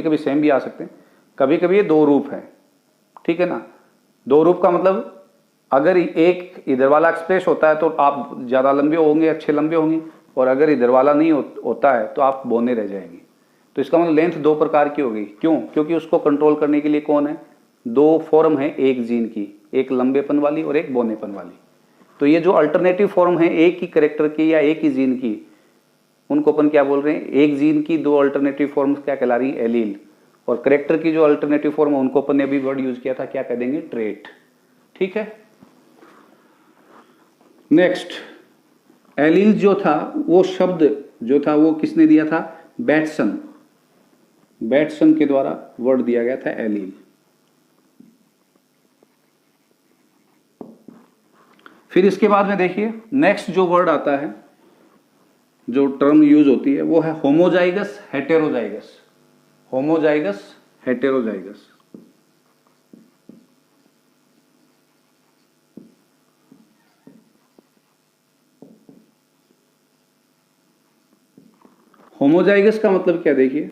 कभी सेम भी आ सकते हैं, कभी कभी ये दो रूप हैं, ठीक है ना। दो रूप का मतलब अगर एक इधर वाला एक्सप्रेस होता है तो आप ज़्यादा लंबे होंगे, अच्छे लंबे होंगे, और अगर इधर वाला नहीं होता है तो आप बौने रह जाएंगे। तो इसका मतलब लेंथ दो प्रकार की होगी। क्यों? क्योंकि उसको कंट्रोल करने के लिए कौन है, दो फॉर्म है एक जीन की, एक लंबेपन वाली और एक बौनेपन वाली। तो ये जो अल्टरनेटिव फॉर्म है एक ही करेक्टर की या एक ही जीन की, उनको अपन क्या बोल रहे हैं, एक जीन की दो अल्टरनेटिव फॉर्म्स क्या कहला रही है, एलील। और करेक्टर की जो अल्टरनेटिव फॉर्म है उनको अपन ने अभी वर्ड यूज किया था, क्या कह देंगे, ट्रेट। ठीक है। नेक्स्ट, एलील जो था वो शब्द जो था वो किसने दिया था, बैटसन के द्वारा वर्ड दिया गया था एलील। फिर इसके बाद में देखिए नेक्स्ट जो वर्ड आता है, जो टर्म यूज होती है वो है homozygous heterozygous. Homozygous heterozygous. Homozygous का मतलब क्या, देखिए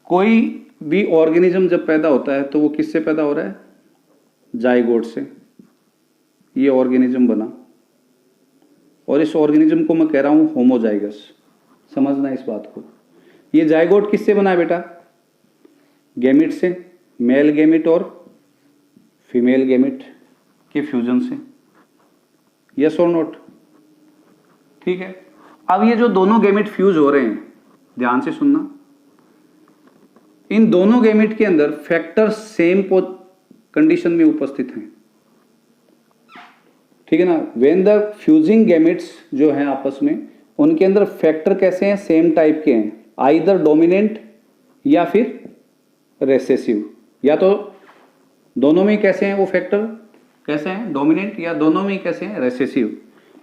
कोई भी ऑर्गेनिज्म जब पैदा होता है तो वो किससे पैदा हो रहा है, जाइगोट से। ये ऑर्गेनिज्म बना और इस ऑर्गेनिज्म को मैं कह रहा हूं होमोजाइगस। समझना इस बात को। ये जाइगोट किससे बना है बेटा, गैमिट से, मेल गैमिट और फीमेल गैमिट के फ्यूजन से। यस और नोट। ठीक है। अब ये जो दोनों गैमिट फ्यूज हो रहे हैं, ध्यान से सुनना, इन दोनों गैमिट के अंदर फैक्टर सेम कंडीशन में उपस्थित हैं। ठीक है ना। व्हेन द फ्यूजिंग गैमिट्स जो हैं आपस में, उनके अंदर फैक्टर कैसे हैं, सेम टाइप के हैं, आइदर डोमिनेंट या फिर रेसेसिव। या तो दोनों में कैसे हैं वो फैक्टर, कैसे हैं, डोमिनेंट, या दोनों में कैसे हैं, रेसेसिव।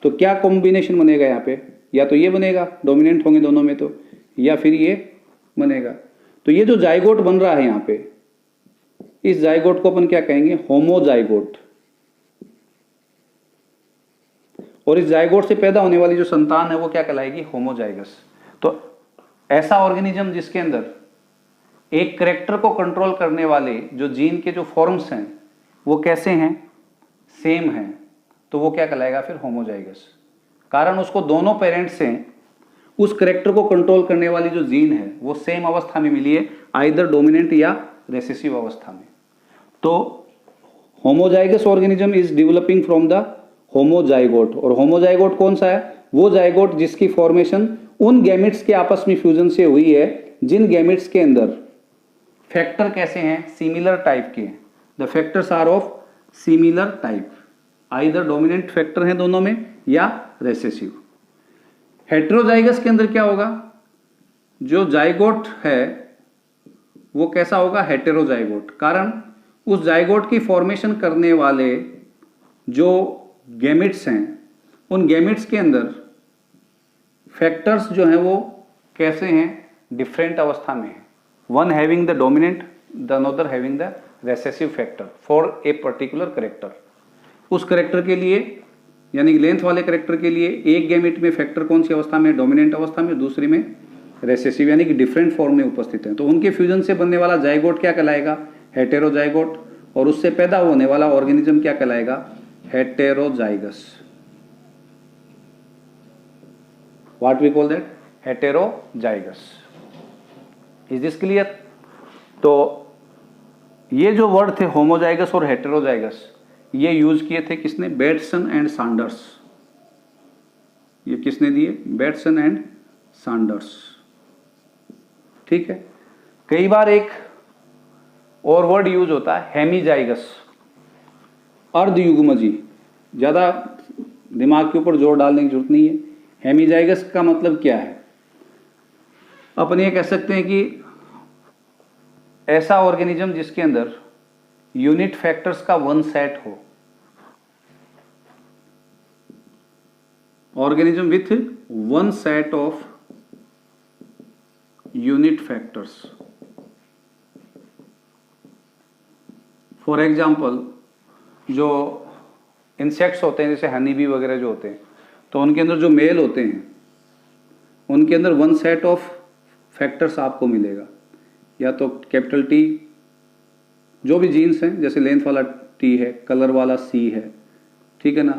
तो क्या कॉम्बिनेशन बनेगा यहाँ पे, या तो ये बनेगा, डोमिनेंट होंगे दोनों में तो, या फिर ये बनेगा। तो ये जो जाइगोट बन रहा है यहाँ पे, इस जाइगोट को अपन क्या कहेंगे, होमोजाइगोट। और इस जाइगोट से पैदा होने वाली जो संतान है वो क्या कहलाएगी, होमोजाइगस। तो ऐसा ऑर्गेनिज्म जिसके अंदर एक करेक्टर को कंट्रोल करने वाले जो जीन के जो फॉर्म्स हैं वो कैसे हैं, सेम हैं, तो वो क्या कहलाएगा फिर, होमोजाइगस। कारण उसको दोनों पेरेंट्स से उस करेक्टर को कंट्रोल करने वाली जो जीन है वो सेम अवस्था में मिली है, आइदर डोमिनेंट या रेसेसिव अवस्था में। तो homozygous organism is developing from the homozygote. और होमोजाइगोट कौन सा है, वो जाइगोट जिसकी फॉर्मेशन उन गैमेट्स के आपस में फ्यूजन से हुई है जिन गैमेट्स के अंदर फैक्टर कैसे हैं, सिमिलर टाइप के। The factors are of similar type, either dominant factor हैं दोनों में या रेसेसिव। हेटेरोजाइगस के अंदर क्या होगा, जो जाइगोट है वो कैसा होगा, हेटेरोजाइगोट। कारण उस जाइगोट की फॉर्मेशन करने वाले जो गैमेट्स हैं, उन गैमेट्स के अंदर फैक्टर्स जो हैं वो कैसे हैं, डिफरेंट अवस्था में है। One having the dominant, the another having the recessive factor for a particular character. उस करेक्टर के लिए, यानी लेंथ वाले करेक्टर के लिए एक गैमेट में फैक्टर कौन सी अवस्था में, डोमिनेंट अवस्था में, दूसरी में रेसेसिव, यानी कि डिफरेंट फॉर्म में उपस्थित है। तो उनके फ्यूजन से बनने वाला जाइगोट क्या कहलाएगा, हेटेरोजाइगोट। और उससे पैदा होने वाला ऑर्गेनिज्म क्या कहलाएगा, heterozygous. What we call that, heterozygous. Is this clear? तो ये जो वर्ड थे होमोजाइगस और हेटेरोजाइगस, ये यूज किए थे किसने, बैटसन एंड सैंडर्स। ये किसने दिए, बैटसन एंड सैंडर्स। ठीक है। कई बार एक और वर्ड यूज होता है हेमीजाइगस, अर्धयुग्मजी। ज्यादा दिमाग के ऊपर जोर डालने की जरूरत नहीं है। हेमीजाइगस का मतलब क्या है, अपन ये कह सकते हैं कि ऐसा ऑर्गेनिज्म जिसके अंदर यूनिट फैक्टर्स का वन सेट हो। Organism with one set of unit factors. For example जो इंसेक्ट्स होते हैं जैसे हनी बी वगैरह जो होते हैं, तो उनके अंदर जो मेल होते हैं उनके अंदर वन सेट ऑफ फैक्टर्स आपको मिलेगा, या तो कैपिटल टी, जो भी जीन्स हैं जैसे लेंथ वाला टी है, कलर वाला सी है, ठीक है ना,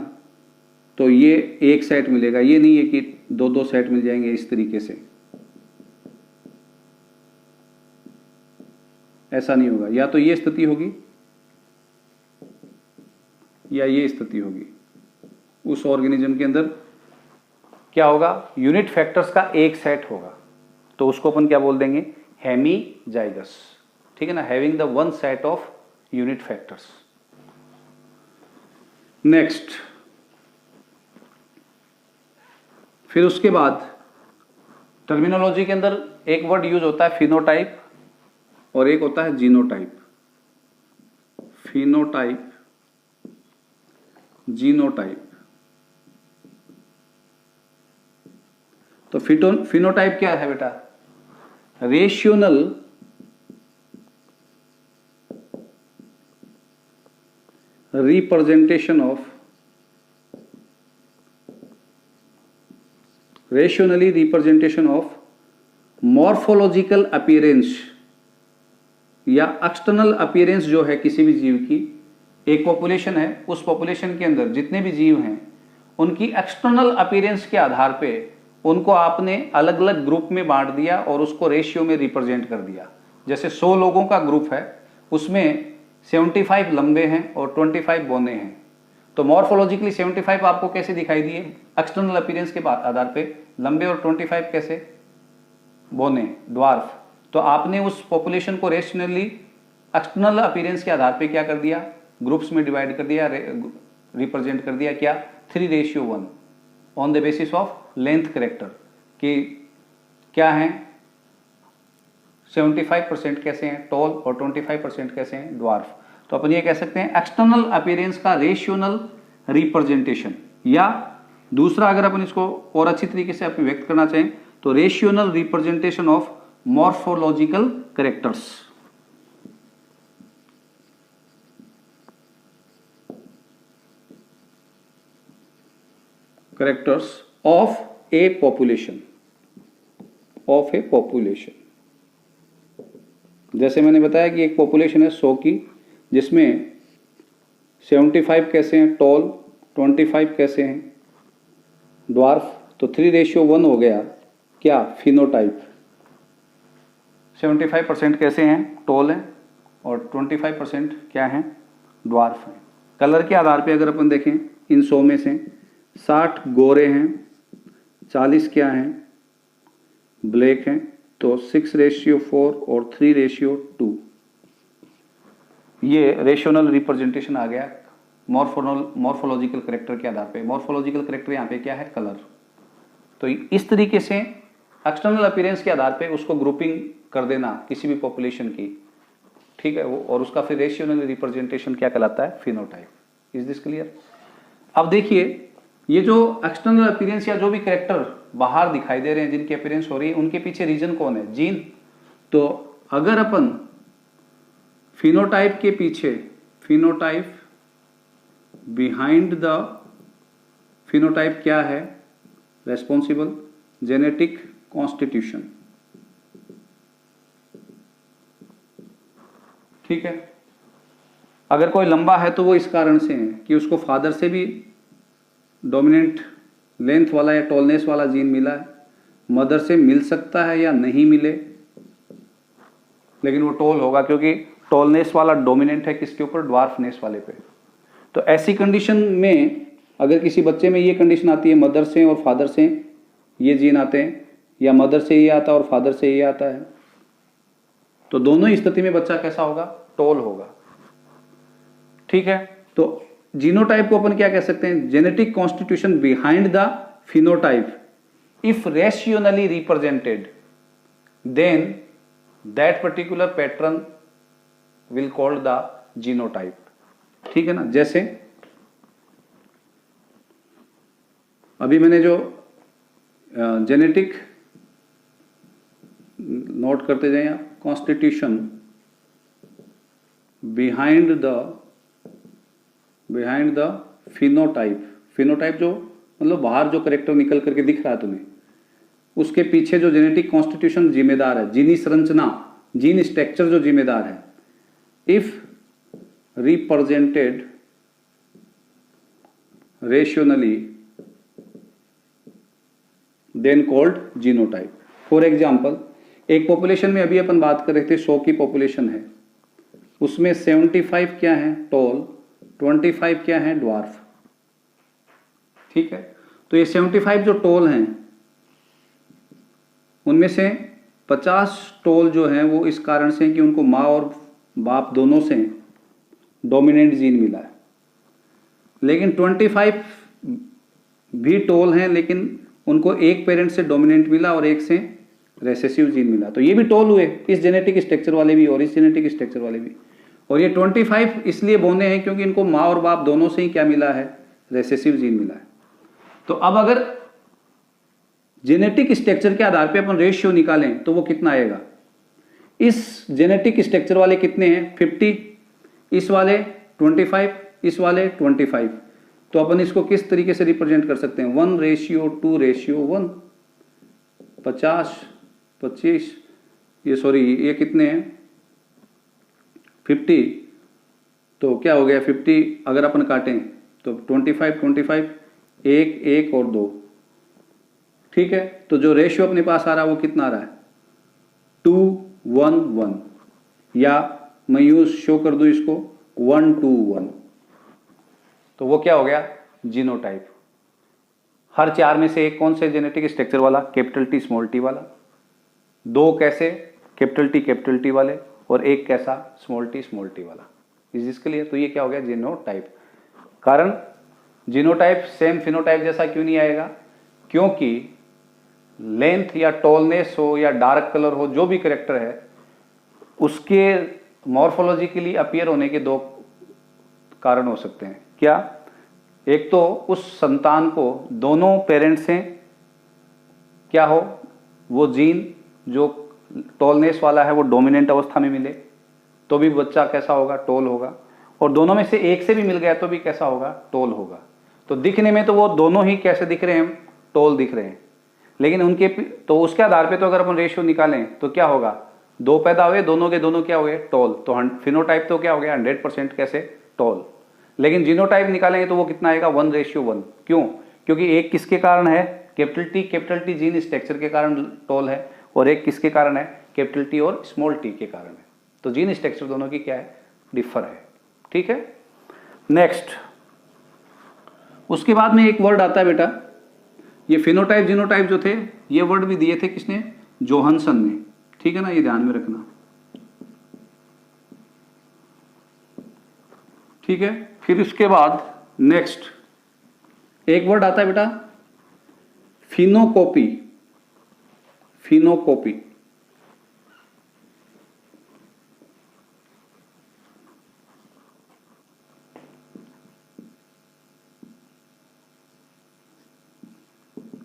तो ये एक सेट मिलेगा। ये नहीं है कि दो दो सेट मिल जाएंगे इस तरीके से, ऐसा नहीं होगा। या तो ये स्थिति होगी या ये स्थिति होगी। उस ऑर्गेनिज्म के अंदर क्या होगा, यूनिट फैक्टर्स का एक सेट होगा, तो उसको अपन क्या बोल देंगे, हेमीजाइगस, ठीक है ना, having the one set of unit factors. Next, फिर उसके बाद टर्मिनोलॉजी के अंदर एक वर्ड यूज होता है फिनोटाइप और एक होता है जीनोटाइप। Phenotype, genotype. तो फिनोटाइप क्या है बेटा, रेशियोनल रिप्रेजेंटेशन ऑफ मॉर्फोलॉजिकल अपीयरेंस या एक्सटर्नल अपीयरेंस जो है किसी भी जीव की। एक पॉपुलेशन है, उस पॉपुलेशन के अंदर जितने भी जीव हैं उनकी एक्सटर्नल अपीयरेंस के आधार पे उनको आपने अलग अलग ग्रुप में बांट दिया और उसको रेशियो में रिप्रेजेंट कर दिया। जैसे 100 लोगों का ग्रुप है, उसमें 75 लंबे हैं और 25 बौने हैं, तो मॉर्फोलॉजिकली 75 आपको कैसे दिखाई दिए, एक्सटर्नल अपीयरेंस के आधार पे, लंबे और 25 कैसे, बौने, ड्वार्फ। तो आपने उस पॉपुलेशन को रेशनली एक्सटर्नल अपीयरेंस के आधार पे क्या कर दिया, ग्रुप्स में डिवाइड कर दिया, रिप्रेजेंट कर दिया क्या, 3:1 on the basis of length character कि क्या है, 75% कैसे हैं टॉल और 25% कैसे हैं ड्वार्फ। तो अपन ये कह सकते हैं एक्सटर्नल अपीयरेंस का रेशियोनल रिप्रेजेंटेशन, या दूसरा अगर अपन इसको और अच्छी तरीके से अपन व्यक्त करना चाहें तो rational representation of morphological characters. Characters of a population, of a population. जैसे मैंने बताया कि एक पॉपुलेशन है 100 की, जिसमें 75 कैसे हैं टॉल, 25 कैसे हैं ड्वार्फ, तो 3:1 हो गया क्या, फिनोटाइप। 75% कैसे हैं टॉल हैं और 25% क्या हैं ड्वार्फ हैं। कलर के आधार पे अगर अपन देखें, इन 100 में से 60 गोरे हैं, 40 क्या हैं ब्लैक हैं, तो 6:4 और 3:2। ये रेशियोनल रिप्रेजेंटेशन आ गया मॉर्फोलॉजिकल कैरेक्टर के आधार पे। मॉर्फोलॉजिकल कैरेक्टर यहाँ पे क्या है, कलर। तो इस तरीके से एक्सटर्नल अपीयरेंस के आधार पे उसको ग्रुपिंग कर देना किसी भी पॉपुलेशन की, ठीक है वो, और उसका फिर रेशियोनल रिप्रेजेंटेशन क्या कहलाता है, फिनोटाइप। Is this clear. अब देखिए, ये जो एक्सटर्नल अपीयरेंस या जो भी कैरेक्टर बाहर दिखाई दे रहे हैं, जिनकी अपीयरेंस हो रही है, उनके पीछे रीजन कौन है, जीन। तो अगर अपन फिनोटाइप के पीछे, फिनोटाइप बिहाइंड द फिनोटाइप क्या है, रेस्पॉन्सिबल जेनेटिक कॉन्स्टिट्यूशन, ठीक है। अगर कोई लंबा है तो वो इस कारण से है कि उसको फादर से भी डोमिनेंट लेंथ वाला या टॉलनेस वाला जीन मिला है, मदर से मिल सकता है या नहीं मिले, लेकिन वो टॉल होगा क्योंकि टॉलनेस वाला डोमिनेंट है किसके ऊपर, ड्वार्फनेस वाले पे। तो ऐसी कंडीशन में अगर किसी बच्चे में ये कंडीशन आती है, मदर से और फादर से ये जीन आते हैं, या मदर से ये आता है और फादर से ये आता है, तो दोनों ही स्थिति में बच्चा कैसा होगा, टॉल होगा, ठीक है। तो जीनोटाइप को अपन क्या कह सकते हैं, genetic constitution behind the phenotype if rationally represented, then that particular pattern will called the genotype, ठीक है ना। जैसे अभी मैंने जो जेनेटिक नोट करते जाए आप, constitution behind the phenotype. Phenotype जो मतलब बाहर जो करेक्टर निकल करके दिख रहा है तुम्हें, उसके पीछे जो जेनेटिक कॉन्स्टिट्यूशन जिम्मेदार है, जीनी संरचना, जीन स्ट्रक्चर जो जिम्मेदार है, if represented rationally then called genotype. For example, एक पॉपुलेशन में अभी अपन बात कर रहे थे 100 की पॉपुलेशन है, उसमें 75 क्या है टॉल, 25 क्या है ड्वार्फ। ठीक है, तो ये 75 जो टॉल हैं उनमें से 50 टॉल जो हैं वो इस कारण से कि उनको माँ और बाप दोनों से डोमिनेंट जीन मिला है। लेकिन 25 भी टॉल हैं लेकिन उनको एक पेरेंट से डोमिनेंट मिला और एक से रेसेसिव जीन मिला, तो ये भी टॉल हुए, इस जेनेटिक स्ट्रक्चर वाले भी और इस जेनेटिक स्ट्रक्चर वाले भी। और ये 25 इसलिए बोने हैं क्योंकि इनको माँ और बाप दोनों से ही क्या मिला है, रेसेसिव जीन मिला है। तो अब अगर जेनेटिक स्ट्रक्चर के आधार पे अपन रेशियो निकालें तो वो कितना आएगा, इस जेनेटिक स्ट्रक्चर वाले कितने हैं 50, इस वाले 25, इस वाले 25, तो अपन इसको किस तरीके से रिप्रेजेंट कर सकते हैं, 1:2:1, 50, 25, ये सॉरी ये कितने हैं 50, तो क्या हो गया 50 अगर अपन काटें तो 25, 1, 1 और 2। ठीक है, तो जो रेशियो अपने पास आ रहा है वो कितना आ रहा है 2:1:1, या मैं यूज शो कर दूं इसको 1:1, तो वो क्या हो गया जीनोटाइप। हर चार में से एक कौन से जेनेटिक स्ट्रक्चर वाला, कैपिटल टी स्मॉल टी वाला, दो कैसे कैपिटल टी वाले और एक कैसा स्मॉल टी वाला। इज इसके लिए तो ये क्या हो गया जीनोटाइप। कारण जीनोटाइप सेम फिनोटाइप जैसा क्यों नहीं आएगा, क्योंकि लेंथ या टॉलनेस हो या डार्क कलर हो, जो भी करेक्टर है उसके मॉर्फोलॉजिकली अपीयर होने के दो कारण हो सकते हैं। क्या, एक तो उस संतान को दोनों पेरेंट्स से क्या हो, वो जीन जो टॉलनेस वाला है वो डोमिनेंट अवस्था में मिले तो भी बच्चा कैसा होगा, टॉल होगा, और दोनों में से एक से भी मिल गया तो भी कैसा होगा, टॉल होगा। तो दिखने में तो वो दोनों ही कैसे दिख रहे हैं, टॉल दिख रहे हैं, लेकिन उनके तो उसके आधार पे तो अगर अपन रेशियो निकालें तो क्या होगा, दो पैदा हुए, दोनों के दोनों क्या हुए, टॉल, तो फिनोटाइप तो क्या हो गया 100% कैसे, टॉल। लेकिन जीनोटाइप निकालेंगे तो वो कितना आएगा 1:1। क्यों, क्योंकि एक किसके कारण है, कैपिटल टी जीन स्ट्रक्चर के कारण टॉल है, और एक किसके कारण है, कैपिटल टी और स्मॉल टी के कारण है। तो जीन स्ट्रक्चर दोनों की क्या है, डिफर है। ठीक है, नेक्स्ट उसके बाद में एक वर्ड आता है बेटा, ये फिनोटाइप जीनोटाइप जो थे ये वर्ड भी दिए थे किसने, जोहानसन ने। ठीक है ना, ये ध्यान में रखना। ठीक है, फिर उसके बाद नेक्स्ट एक वर्ड आता है बेटा फिनोकॉपी। फिनोकॉपी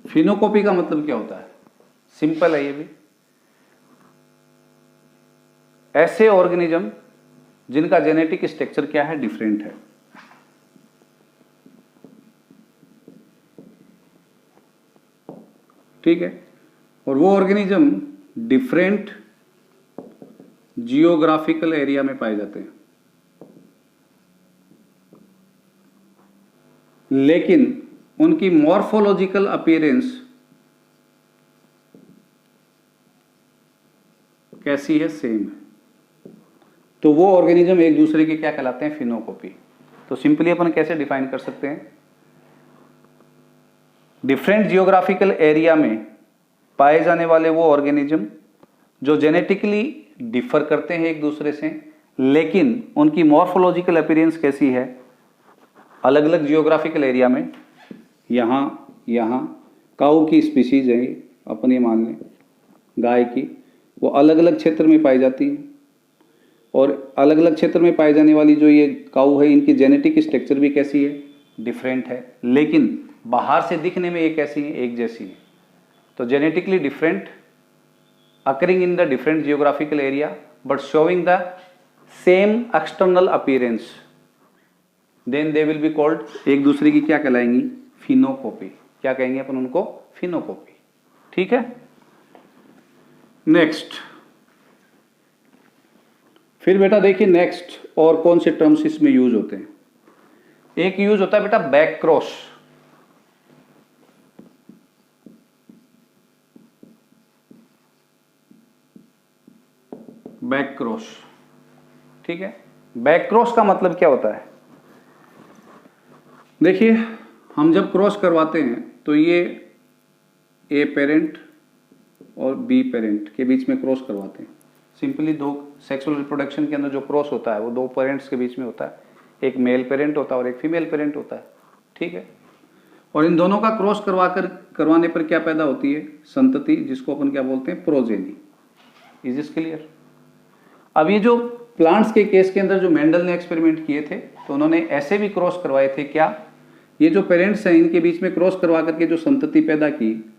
फिनोकॉपी का मतलब क्या होता है, सिंपल है ये भी, ऐसे ऑर्गेनिज्म जिनका जेनेटिक स्ट्रक्चर क्या है, डिफरेंट है। ठीक है, और वो ऑर्गेनिज्म डिफरेंट जियोग्राफिकल एरिया में पाए जाते हैं, लेकिन उनकी मॉर्फोलॉजिकल अपीयरेंस कैसी है, सेम है। तो वो ऑर्गेनिज्म एक दूसरे के क्या कहलाते हैं, फिनोकॉपी। तो सिंपली अपन कैसे डिफाइन कर सकते हैं, डिफरेंट जियोग्राफिकल एरिया में पाए जाने वाले वो ऑर्गेनिज्म जो जेनेटिकली डिफर करते हैं एक दूसरे से, लेकिन उनकी मॉर्फोलॉजिकल अपीयरेंस कैसी है, अलग अलग जियोग्राफिकल एरिया में। यहाँ काऊ की स्पीसीज है अपन ये मान लें, गाय की, वो अलग अलग क्षेत्र में पाई जाती है, और अलग अलग क्षेत्र में पाई जाने वाली जो ये काऊ है इनकी जेनेटिक स्ट्रक्चर भी कैसी है, डिफरेंट है, लेकिन बाहर से दिखने में एक ऐसी हैं, एक जैसी हैं। तो genetically different, occurring in the different geographical area but showing the same external appearance, then they will be called, एक दूसरे की क्या कहलाएंगी? फिनोकॉपी। क्या कहेंगे अपन उनको? फिनोकॉपी। ठीक है। नेक्स्ट, फिर बेटा देखिए नेक्स्ट और कौन से टर्म्स इसमें यूज होते हैं। एक यूज होता है बेटा बैक क्रॉस। बैक क्रॉस, ठीक है। बैक क्रॉस का मतलब क्या होता है? देखिए हम जब क्रॉस करवाते हैं तो ये ए पेरेंट और बी पेरेंट के बीच में क्रॉस करवाते हैं। सिंपली दो सेक्सुअल रिप्रोडक्शन के अंदर जो क्रॉस होता है वो दो पेरेंट्स के बीच में होता है, एक मेल पेरेंट होता है और एक फीमेल पेरेंट होता है, ठीक है। और इन दोनों का क्रॉस करवाने पर क्या पैदा होती है? संतति, जिसको अपन क्या बोलते हैं? प्रोजेनी। Is this clear? अब ये जो प्लांट्स के केस के अंदर जो मेंडल ने एक्सपेरिमेंट किए थे तो उन्होंने ऐसे भी क्रॉस करवाए थे। क्या? ये जो पेरेंट्स हैं इनके बीच में क्रॉस करवा करके जो संतति पैदा की,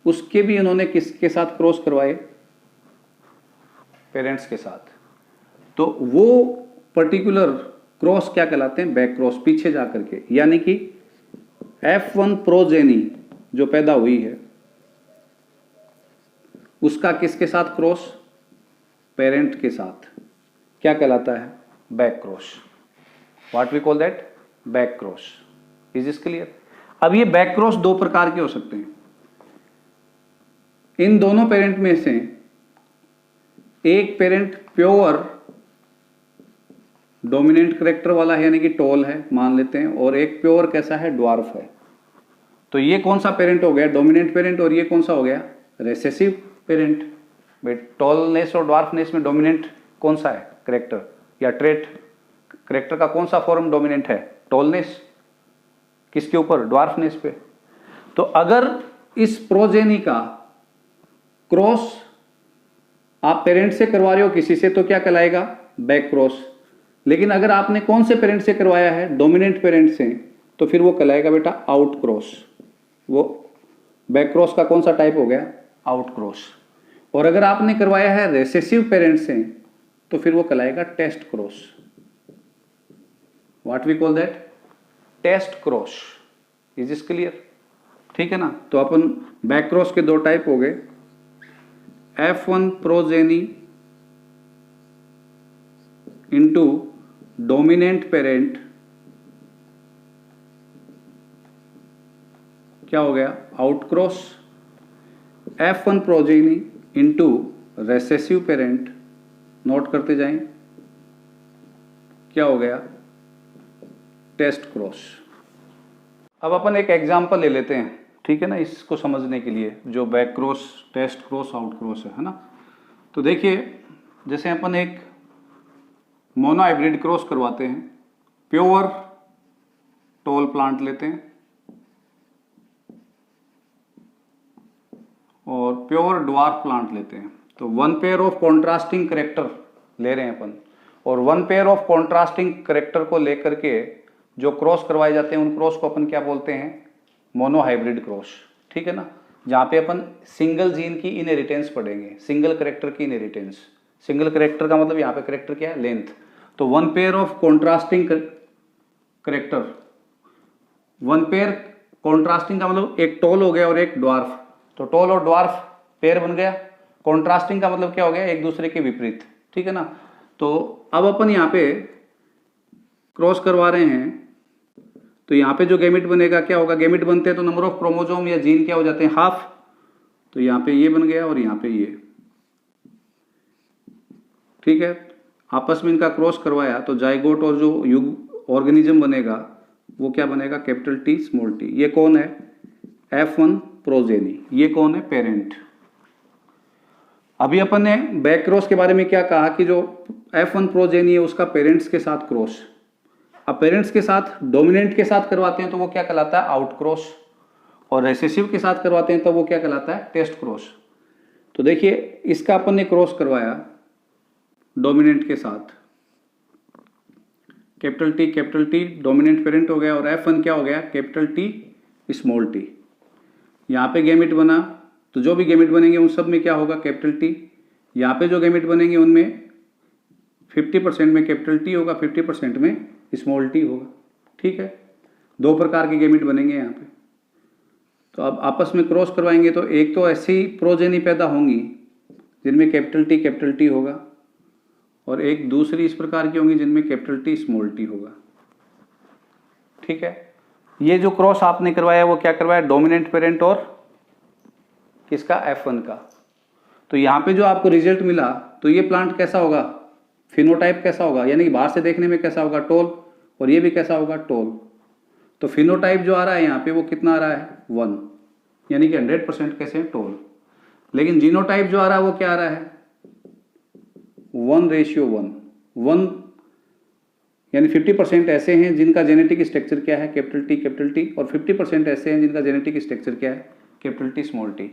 उसके भी उन्होंने किसके साथ क्रॉस करवाए? पेरेंट्स के साथ। तो वो पर्टिकुलर क्रॉस क्या कहलाते हैं? बैक क्रॉस, पीछे जा करके। यानी कि F1 प्रोजेनी जो पैदा हुई है उसका किसके साथ क्रॉस? पेरेंट के साथ। क्या कहलाता है? Back cross. What we call that? Back cross. Is this clear? अब ये बैक क्रॉस दो प्रकार के हो सकते हैं। इन दोनों पेरेंट में से एक पेरेंट प्योर डोमिनेंट कैरेक्टर वाला है, यानी कि टॉल है मान लेते हैं, और एक प्योर कैसा है? ड्वार्फ है। तो ये कौन सा पेरेंट हो गया? Dominant parent. और ये कौन सा हो गया? Recessive parent. टॉलनेस और ड्वार्फनेस में डोमिनेंट कौन सा है करेक्टर या ट्रेट? करेक्टर का कौन सा फॉर्म डोमिनेंट है? टॉलनेस। किसके ऊपर? ड्वार्फनेस पे। तो अगर इस प्रोजेनी का क्रॉस आप पेरेंट से करवा रहे हो किसी से तो क्या कहलाएगा? Back cross. लेकिन अगर आपने कौन से पेरेंट से करवाया है? डोमिनेंट पेरेंट से, तो फिर वो कहलाएगा बेटा आउट क्रॉस। वो बैक क्रॉस का कौन सा टाइप हो गया? Out cross. और अगर आपने करवाया है रेसेसिव पेरेंट से तो फिर वो कहलाएगा test cross. What we call that? Test cross. Is this clear? ठीक है ना। तो अपन बैक क्रॉस के दो टाइप हो गए, F1 progeny into dominant parent, क्या हो गया? Out cross. F1 progeny into recessive parent, note करते जाएं, क्या हो गया? Test cross. अब अपन एक एग्जांपल ले लेते हैं, ठीक है ना, इसको समझने के लिए, जो back cross, test cross, out cross है ना। तो देखिए जैसे अपन एक मोनो हाइब्रिड क्रॉस करवाते हैं, प्योर टॉल प्लांट लेते हैं और प्योर ड्वार्फ प्लांट लेते हैं। तो one pair of contrasting character ले रहे हैं अपन, और one pair of contrasting character को लेकर के जो क्रॉस करवाए जाते हैं उन क्रॉस को अपन क्या बोलते हैं? मोनो हाइब्रिड क्रॉस, ठीक है ना। जहाँ पे अपन सिंगल जीन की इनहेरिटेंस पढ़ेंगे, सिंगल करेक्टर की इनहेरिटेंस। सिंगल करेक्टर का मतलब यहाँ पे करेक्टर क्या है? लेंथ। तो one pair of contrasting character, one pair contrasting का मतलब एक टॉल हो गया और एक ड्वार्फ, तो टॉल और ड्वार्फ पेयर बन गया। कॉन्ट्रास्टिंग का मतलब क्या हो गया? एक दूसरे के विपरीत, ठीक है ना। तो अब अपन यहाँ पे क्रॉस करवा रहे हैं तो यहाँ पे जो गैमेट बनेगा क्या होगा? गैमेट बनते हैं तो नंबर ऑफ क्रोमोसोम या जीन क्या हो जाते हैं? हाफ। तो यहाँ पे ये बन गया और यहाँ पे ये, ठीक है। आपस में इनका क्रॉस करवाया तो जाइगोट और जो युग ऑर्गेनिज्म बनेगा वो क्या बनेगा? Capital T small T. ये कौन है? F1 progeny. ये कौन है? पेरेंट। अभी अपन ने बैक क्रॉस के बारे में क्या कहा कि जो F1 प्रोजेनी है उसका पेरेंट्स के साथ क्रॉस। अब पेरेंट्स के साथ डोमिनेंट के साथ करवाते हैं तो वो क्या कहलाता है? Out cross. और रेसेसिव के साथ करवाते हैं तो वो क्या कहलाता है? Test cross. तो देखिए इसका अपन ने क्रॉस करवाया डोमिनेंट के साथ, कैपिटल टी डोमिनेंट पेरेंट हो गया, और F1 क्या हो गया? Capital T small T. यहाँ पे गैमेट बना तो जो भी गैमेट बनेंगे उन सब में क्या होगा, कैपिटल टी। यहाँ पे जो गैमेट बनेंगे उनमें 50% में कैपिटल टी होगा, 50% में स्मॉल टी होगा। ठीक है, दो प्रकार के गैमेट बनेंगे यहाँ पे। तो अब आपस में क्रॉस करवाएंगे तो एक तो ऐसी प्रोजेनी पैदा होंगी जिनमें कैपिटल टी होगा, और एक दूसरी इस प्रकार की होंगी जिनमें कैपिटल टी स्मॉल टी होगा। ठीक है, ये जो क्रॉस आपने करवाया वो क्या करवाया, डोमिनेंट पेरेंट और किसका, F1 का। तो यहाँ पे जो आपको रिजल्ट मिला तो ये प्लांट कैसा होगा, फिनोटाइप कैसा होगा, यानी कि बाहर से देखने में कैसा होगा, टॉल, और ये भी कैसा होगा, टॉल। तो फिनोटाइप जो आ रहा है यहाँ पे वो कितना आ रहा है, 1, यानी कि 100% कैसे, टॉल। लेकिन जीनोटाइप जो आ रहा है वो क्या आ रहा है, 1:1 यानी 50% ऐसे हैं जिनका जेनेटिक स्ट्रक्चर क्या है, कैपिटल टी, और 50% ऐसे हैं जिनका जेनेटिक स्ट्रक्चर क्या है, कैपिटल टी स्मॉल टी।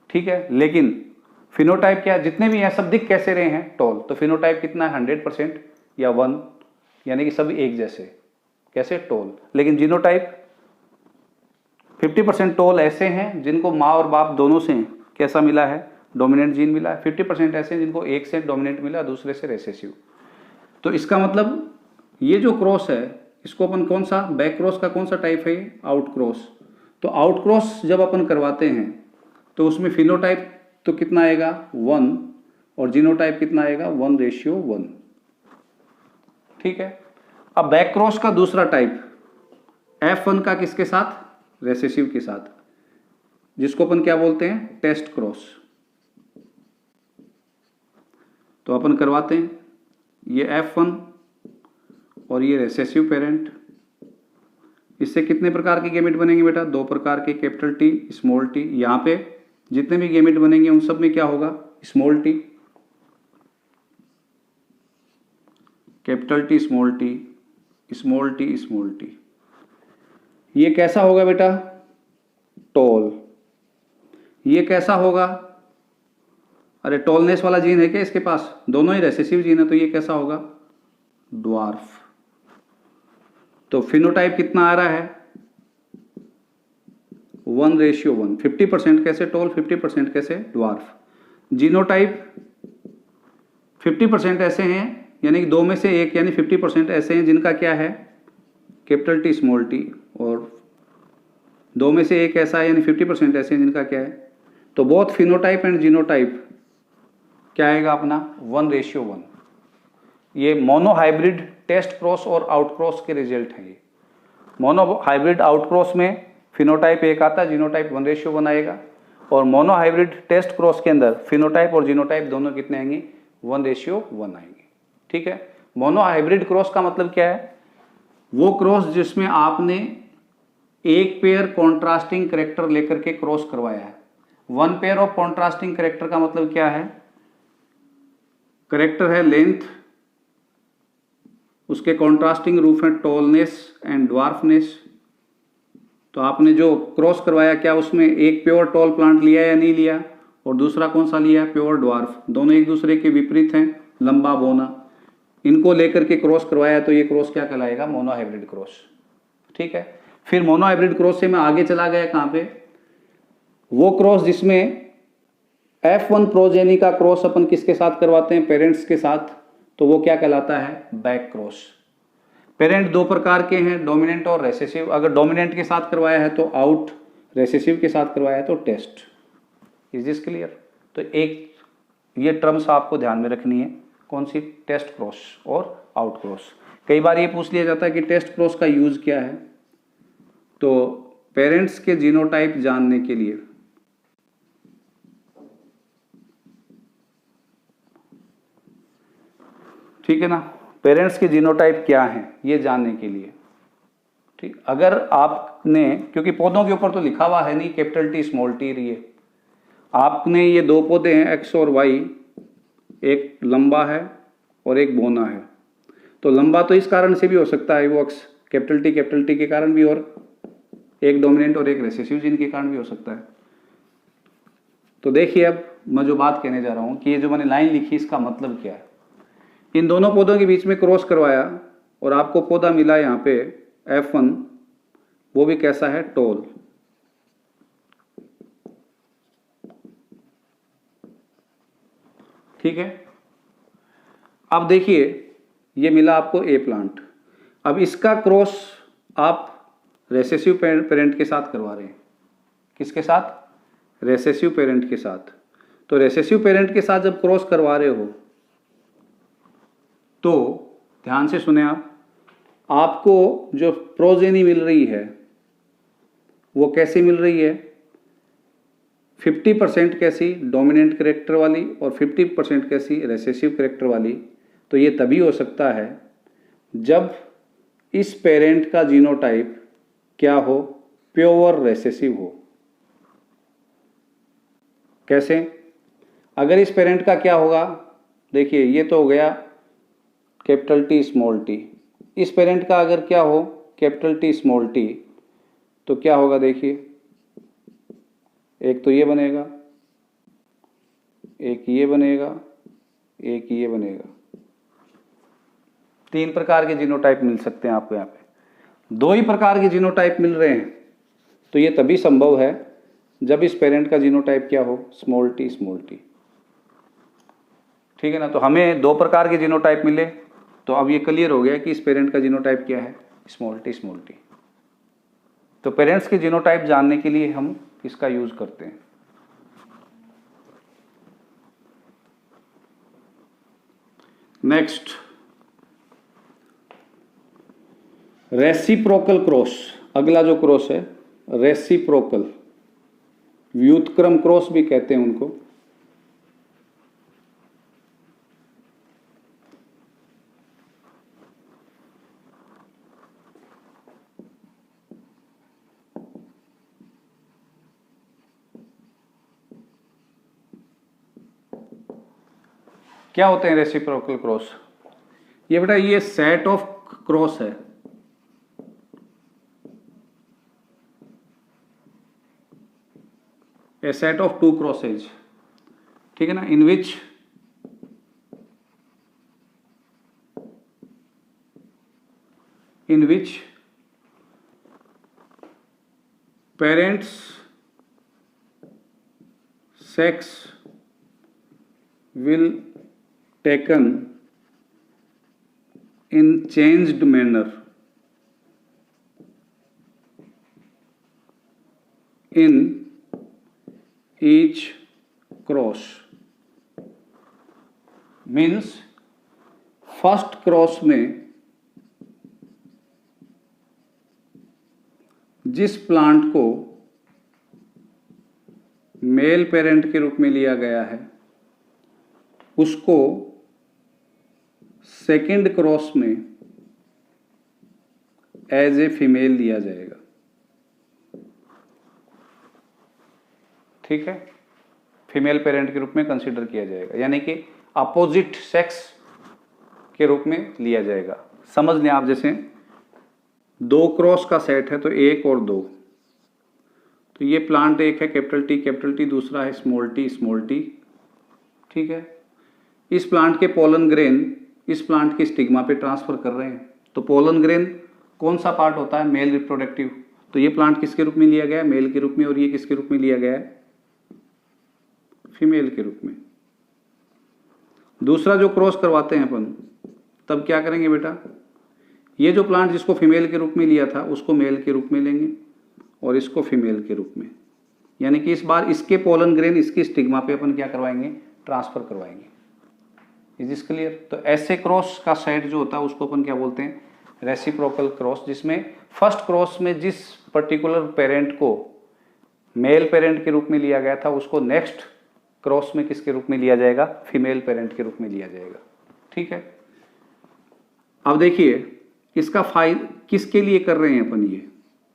ठीक है, लेकिन फिनोटाइप क्या है, जितने भी हैं सब दिख कैसे रहे हैं, टॉल। तो फिनोटाइप कितना है, 100% या 1, यानी कि सब एक जैसे, कैसे, टॉल। लेकिन जीनोटाइप 50% टॉल ऐसे हैं जिनको माँ और बाप दोनों से कैसा मिला है, डोमिनेंट जीन मिला है। 50% ऐसे हैं जिनको एक से डोमिनेंट मिला, दूसरे से रेसेसिव। तो इसका मतलब ये जो क्रॉस है इसको अपन कौन सा, बैक क्रॉस का कौन सा टाइप है, आउट क्रॉस। तो आउट क्रॉस जब अपन करवाते हैं तो उसमें फिनोटाइप तो कितना आएगा, 1, और जीनोटाइप कितना आएगा, 1:1। ठीक है, अब बैक क्रॉस का दूसरा टाइप F1 का किसके साथ, रेसेसिव के साथ, जिसको अपन क्या बोलते हैं, टेस्ट क्रॉस। तो अपन करवाते हैं ये F1 और ये रेसेसिव पेरेंट। इससे कितने प्रकार के गैमेट बनेंगे बेटा, 2 प्रकार के, कैपिटल टी स्मॉल टी। यहाँ पे जितने भी गैमेट बनेंगे उन सब में क्या होगा, small T, capital T small T, small T small T. ये कैसा होगा बेटा, टॉल। ये कैसा होगा, अरे टॉलनेस वाला जीन है क्या इसके पास, दोनों ही रेसेसिव जीन है, तो ये कैसा होगा, ड्वार्फ। तो फिनोटाइप कितना आ रहा है, 1:1, 50% कैसे टॉल, 50% कैसे ड्वार्फ। जीनोटाइप 50% ऐसे हैं, यानी कि 2 में से 1, यानी 50% ऐसे हैं जिनका क्या है, कैपिटल टी स्मॉल टी, और 2 में से 1 ऐसा है, यानी 50% ऐसे हैं जिनका क्या है। तो बोथ फिनोटाइप एंड जीनोटाइप क्या आएगा अपना, 1:1। ये मोनो हाइब्रिड टेस्ट क्रॉस और आउट क्रॉस के रिजल्ट हैं। ये मोनो हाइब्रिड आउट क्रॉस में फिनोटाइप 1 आता है, जीनोटाइप 1:1 आएगा, और मोनो हाइब्रिड टेस्ट क्रॉस के अंदर फिनोटाइप और जीनोटाइप दोनों कितने आएंगे, 1:1 आएंगे। ठीक है, मोनो हाइब्रिड क्रॉस का मतलब क्या है, वो क्रॉस जिसमें आपने एक पेयर कॉन्ट्रास्टिंग करेक्टर लेकर के क्रॉस करवाया है। 1 पेयर ऑफ कॉन्ट्रास्टिंग करेक्टर का मतलब क्या है, करेक्टर है लेंथ, उसके कॉन्ट्रास्टिंग रूप है टॉलनेस एंड ड्वार्फनेस। तो आपने जो क्रॉस करवाया क्या उसमें एक प्योर टॉल प्लांट लिया या नहीं लिया, और दूसरा कौन सा लिया, प्योर ड्वार्फ। दोनों एक दूसरे के विपरीत हैं, लंबा बोना, इनको लेकर के क्रॉस करवाया, तो ये क्रॉस क्या कहलाएगा, मोनो हाइब्रिड क्रॉस। ठीक है, फिर मोनो हाइब्रिड क्रॉस से मैं आगे चला गया कहाँ पे, वो क्रॉस जिसमें F1 प्रोजेनी का क्रॉस अपन किसके साथ करवाते हैं, पेरेंट्स के साथ, तो वो क्या कहलाता है, बैक क्रॉस। पेरेंट 2 प्रकार के हैं, डोमिनेंट और रेसेसिव। अगर डोमिनेंट के साथ करवाया है तो आउट, रेसेसिव के साथ करवाया है तो टेस्ट। Is this clear. तो एक ये टर्म्स आपको ध्यान में रखनी है, कौन सी, टेस्ट क्रॉस और आउट क्रॉस। कई बार ये पूछ लिया जाता है कि टेस्ट क्रॉस का यूज क्या है, तो पेरेंट्स के जीनोटाइप जानने के लिए ठीक है ना, पेरेंट्स के जीनोटाइप क्या हैं ये जानने के लिए। ठीक, अगर आपने, क्योंकि पौधों के ऊपर तो लिखा हुआ है नहीं कैपिटल टी स्मॉल टी, ये आपने ये 2 पौधे हैं एक्स और वाई, एक लंबा है और एक बोना है। तो लंबा तो इस कारण से भी हो सकता है, वो अक्स कैपिटल टी के कारण भी, और एक डोमिनेंट और एक रेसेसिव जीन के कारण भी हो सकता है। तो देखिए अब मैं जो बात कहने जा रहा हूँ कि ये जो मैंने लाइन लिखी इसका मतलब क्या है। इन दोनों पौधों के बीच में क्रॉस करवाया और आपको पौधा मिला यहाँ पे F1, वो भी कैसा है, टोल। ठीक है, अब देखिए ये मिला आपको ए प्लांट। अब इसका क्रॉस आप रेसेसिव पेरेंट के साथ करवा रहे हैं। किसके साथ? रेसेसिव पेरेंट के साथ। तो रेसेसिव पेरेंट के साथ जब क्रॉस करवा रहे हो तो ध्यान से सुने आप, आपको जो प्रोजेनी मिल रही है वो कैसी मिल रही है? 50% कैसी, डोमिनेंट कैरेक्टर वाली, और 50% कैसी, रेसेसिव कैरेक्टर वाली। तो ये तभी हो सकता है जब इस पेरेंट का जीनोटाइप क्या हो? प्योर रेसेसिव हो। कैसे? अगर इस पेरेंट का क्या होगा, देखिए ये तो हो गया कैपिटल टी स्मॉल टी। इस पेरेंट का अगर क्या हो, कैपिटल टी स्मॉल टी, तो क्या होगा? देखिए एक तो ये बनेगा, एक ये बनेगा, एक ये बनेगा। 3 प्रकार के जीनोटाइप मिल सकते हैं आपको यहाँ पे। 2 ही प्रकार के जीनोटाइप मिल रहे हैं, तो ये तभी संभव है जब इस पेरेंट का जीनोटाइप क्या हो? Small T small T. ठीक है ना? तो हमें 2 प्रकार के जीनोटाइप मिले, तो अब ये क्लियर हो गया कि इस पेरेंट का जीनोटाइप क्या है? Small T small T. तो पेरेंट्स के जीनोटाइप जानने के लिए हम इसका यूज करते हैं। Next, reciprocal cross. अगला जो क्रॉस है रेसिप्रोकल, व्युत्क्रम क्रॉस भी कहते हैं उनको। क्या होते हैं रेसिप्रोकल क्रॉस? ये बेटा ये सेट ऑफ क्रॉस है। ए सेट ऑफ 2 क्रॉसेज, ठीक है ना, इन विच parents sex will taken in changed manner in each cross, means first cross में जिस प्लांट को मेल पेरेंट के रूप में लिया गया है उसको सेकंड क्रॉस में एज ए फीमेल लिया जाएगा। ठीक है, फीमेल पेरेंट के रूप में कंसीडर किया जाएगा, यानी कि अपोजिट सेक्स के रूप में लिया जाएगा। समझ लें आप, जैसे 2 क्रॉस का सेट है तो 1 और 2, तो ये प्लांट एक है कैपिटल टी, दूसरा है स्मॉल टी। ठीक है, इस प्लांट के पोलन ग्रेन इस प्लांट के स्टिग्मा पे ट्रांसफर कर रहे हैं। तो पोलन ग्रेन कौन सा पार्ट होता है? Male reproductive. तो ये प्लांट किसके रूप में लिया गया है? मेल के रूप में। और ये किसके रूप में लिया गया है? फीमेल के रूप में। दूसरा जो क्रॉस करवाते हैं अपन, तब क्या करेंगे बेटा? ये जो प्लांट जिसको फीमेल के रूप में लिया था उसको मेल के रूप में लेंगे और इसको फीमेल के रूप में, यानी कि इस बार इसके पोलन ग्रेन इसकी स्टिग्मा पे अपन क्या करवाएंगे? ट्रांसफर करवाएंगे। Is this clear? तो ऐसे क्रॉस का सेट जो होता है उसको अपन क्या बोलते हैं? रेसिप्रोकल क्रॉस, जिसमें फर्स्ट क्रॉस में जिस पर्टिकुलर पेरेंट को मेल पेरेंट के रूप में लिया गया था उसको नेक्स्ट क्रॉस में किसके रूप में लिया जाएगा? फीमेल पेरेंट के रूप में लिया जाएगा। ठीक है, अब देखिए इसका फाइल किसके लिए कर रहे हैं अपन? ये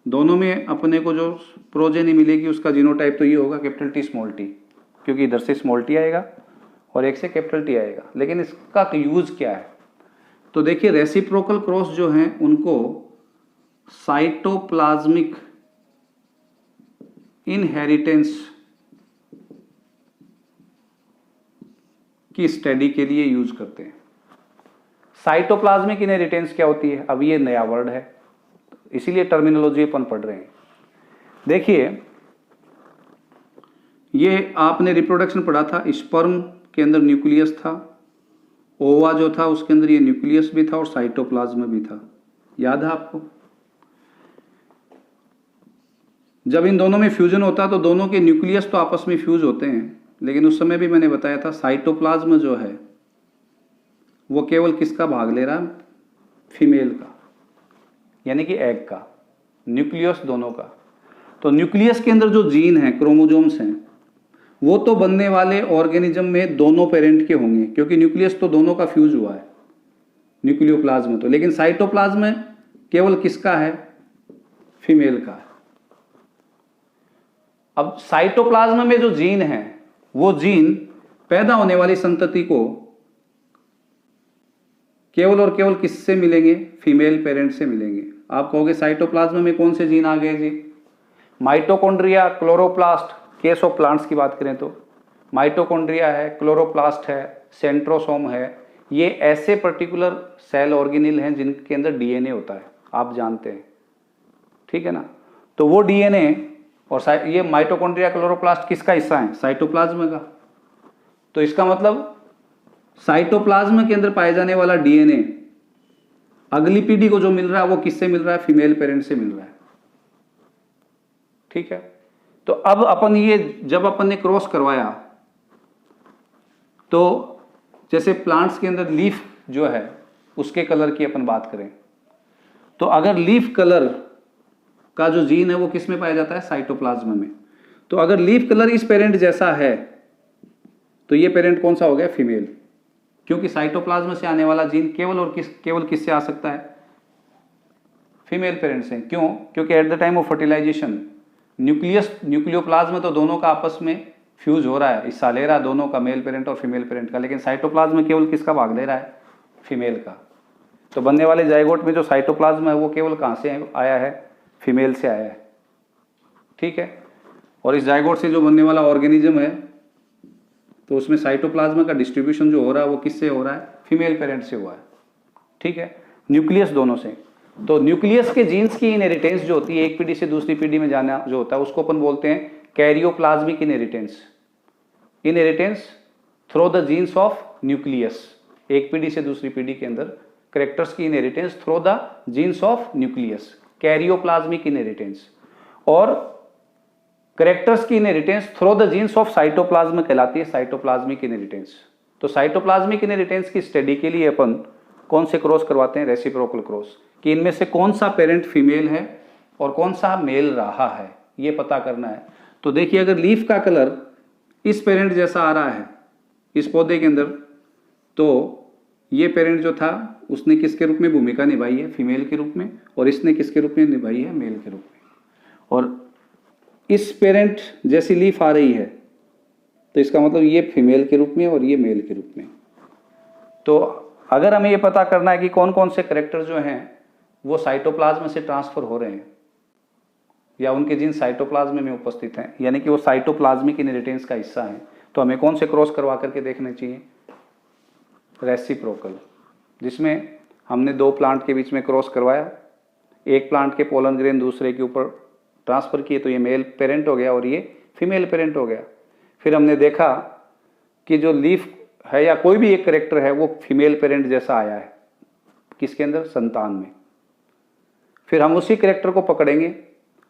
दोनों में अपने को जो प्रोजेनी मिलेगी उसका जीनोटाइप तो ये होगा कैपिटल टी स्मॉल टी, क्योंकि इधर से स्मॉल टी आएगा और एक से कैपिटल टी आएगा। लेकिन इसका यूज क्या है? तो देखिए रेसिप्रोकल क्रॉस जो हैं उनको साइटोप्लाज्मिक इनहेरिटेंस की स्टडी के लिए यूज करते हैं। साइटोप्लाज्मिक इनहेरिटेंस क्या होती है? अब ये नया वर्ड है, इसीलिए टर्मिनोलॉजी अपन पढ़ रहे हैं। देखिए, ये आपने रिप्रोडक्शन पढ़ा था, स्पर्म के अंदर न्यूक्लियस था, ओवा जो था उसके अंदर ये न्यूक्लियस भी था और साइटोप्लाज्म भी था, याद है आपको? जब इन दोनों में फ्यूजन होता तो दोनों के न्यूक्लियस तो आपस में फ्यूज होते हैं, लेकिन उस समय भी मैंने बताया था साइटोप्लाज्म जो है वो केवल किसका भाग ले रहा है? फीमेल का, यानी कि एग का, न्यूक्लियस दोनों का। तो न्यूक्लियस के अंदर जो जीन है, क्रोमोजोम्स हैं, वो तो बनने वाले ऑर्गेनिज्म में दोनों पेरेंट के होंगे, क्योंकि न्यूक्लियस तो दोनों का फ्यूज हुआ है न्यूक्लियोप्लाज्म तो, लेकिन साइटोप्लाज्म केवल किसका है? फीमेल का है। अब साइटोप्लाज्म में जो जीन है वो जीन पैदा होने वाली संतति को केवल और केवल किससे मिलेंगे? फीमेल पेरेंट से मिलेंगे। आप कहोगे साइटोप्लाज्म में कौन से जीन आ गए जी? Mitochondria, chloroplast, case of plants की बात करें तो माइटोकॉन्ड्रिया है, क्लोरोप्लास्ट है, सेंट्रोसोम है, ये ऐसे पर्टिकुलर सेल ऑर्गेनिल हैं जिनके अंदर डीएनए होता है, आप जानते हैं, ठीक है ना? तो वो डीएनए और ये माइटोकॉन्ड्रिया, क्लोरोप्लास्ट किसका हिस्सा है? साइटोप्लाज्म का। तो इसका मतलब साइटोप्लाज्म के अंदर पाए जाने वाला डीएनए अगली पीढ़ी को जो मिल रहा है वो किससे मिल रहा है? फीमेल पेरेंट से मिल रहा है, ठीक है? तो अब अपन ये जब अपन ने क्रॉस करवाया तो जैसे प्लांट्स के अंदर लीफ जो है उसके कलर की अपन बात करें तो अगर लीफ कलर का जो जीन है वो किस में पाया जाता है? साइटोप्लाज्म में। तो अगर लीफ कलर इस पेरेंट जैसा है तो ये पेरेंट कौन सा हो गया? फीमेल, क्योंकि साइटोप्लाज्म से आने वाला जीन केवल किससे आ सकता है? फीमेल पेरेंट से। क्यों? क्योंकि at the time of fertilization nucleoplasm तो दोनों का आपस में फ्यूज हो रहा है, हिस्सा ले रहा है दोनों का, मेल पेरेंट और फीमेल पेरेंट का, लेकिन साइटोप्लाज्म केवल किसका भाग ले रहा है? फीमेल का। तो बनने वाले जाइगोट में जो साइटोप्लाज्म है वो केवल कहां से आया है? फीमेल से आया है, ठीक है? और इस जाइगोट से जो बनने वाला ऑर्गेनिज्म है तो उसमें साइटोप्लाज्म का डिस्ट्रीब्यूशन जो हो रहा है वो किससे हो रहा है? फीमेल पेरेंट से हुआ है, ठीक है? न्यूक्लियस दोनों से। तो न्यूक्लियस के जीन्स की इनहेरिटेंस जो होती है एक पीढ़ी से दूसरी पीढ़ी में जाना जो होता है उसको अपन बोलते हैं karyoplasmic inheritance. Inheritance through the jeans of nucleus, एक पीढ़ी से दूसरी पीढ़ी के अंदर कैरेक्टर्स की inheritance through the jeans of nucleus, karyoplasmic inheritance. और कैरेक्टर्स की inheritance through the jeans of cytoplasm कहलाती है साइटोप्लाज्मिक इनहेरिटेंस। तो साइटोप्लाज्मिक इनहेरिटेंस की स्टडी के लिए अपन कौन से क्रॉस करवाते हैं? रेसिप्रोकल क्रॉस, कि इनमें से कौन सा पेरेंट फीमेल है और कौन सा मेल रहा है, ये पता करना है। तो देखिए, अगर लीफ का कलर इस पेरेंट जैसा आ रहा है इस पौधे के अंदर, तो ये पेरेंट जो था उसने किसके रूप में भूमिका निभाई है? फीमेल के रूप में, और इसने किसके रूप में निभाई है? मेल के रूप में। और इस पेरेंट जैसी लीफ आ रही है तो इसका मतलब ये फीमेल के रूप में और ये मेल के रूप में। तो अगर हमें ये पता करना है कि कौन कौन से कैरेक्टर जो हैं वो साइटोप्लाज्म से ट्रांसफर हो रहे हैं या उनके जीन साइटोप्लाज्म में उपस्थित हैं, यानी कि वो साइटोप्लाज्मिक इनहेरिटेंस का हिस्सा है, तो हमें कौन से क्रॉस करवा करके देखने चाहिए? रेसिप्रोकल, जिसमें हमने दो प्लांट के बीच में क्रॉस करवाया, एक प्लांट के पोलन ग्रेन दूसरे के ऊपर ट्रांसफर किए तो ये मेल पेरेंट हो गया और ये फीमेल पेरेंट हो गया। फिर हमने देखा कि जो लीफ है या कोई भी एक कैरेक्टर है वो फीमेल पेरेंट जैसा आया है किसके अंदर? संतान में। फिर हम उसी कैरेक्टर को पकड़ेंगे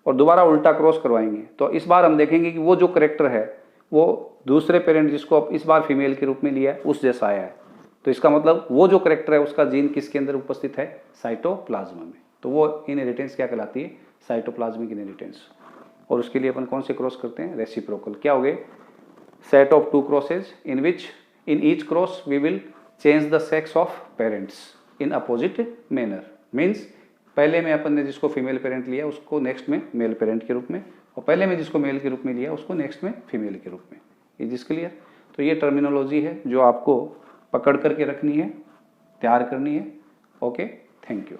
और दोबारा उल्टा क्रॉस करवाएंगे, तो इस बार हम देखेंगे कि वो जो कैरेक्टर है वो दूसरे पेरेंट जिसको अब इस बार फीमेल के रूप में लिया है उस जैसा आया है। तो इसका मतलब वो जो कैरेक्टर है उसका जीन किसके अंदर उपस्थित है? साइटोप्लाज्म में। तो वो इनहेरिटेंस क्या कहलाती है? Cytoplasmic inheritance. और उसके लिए अपन कौन से क्रॉस करते हैं? रेसिप्रोकल। क्या हो गए? Set of two crosses in which in each cross we will change the sex of parents in opposite manner. Means पहले में अपन ने जिसको फीमेल पेरेंट लिया उसको नेक्स्ट में मेल पेरेंट के रूप में, और पहले में जिसको मेल के रूप में लिया उसको नेक्स्ट में फीमेल के रूप में। ये जिस क्लियर? तो ये टर्मिनोलॉजी है जो आपको पकड़ करके रखनी है, तैयार करनी है। Okay, thank you.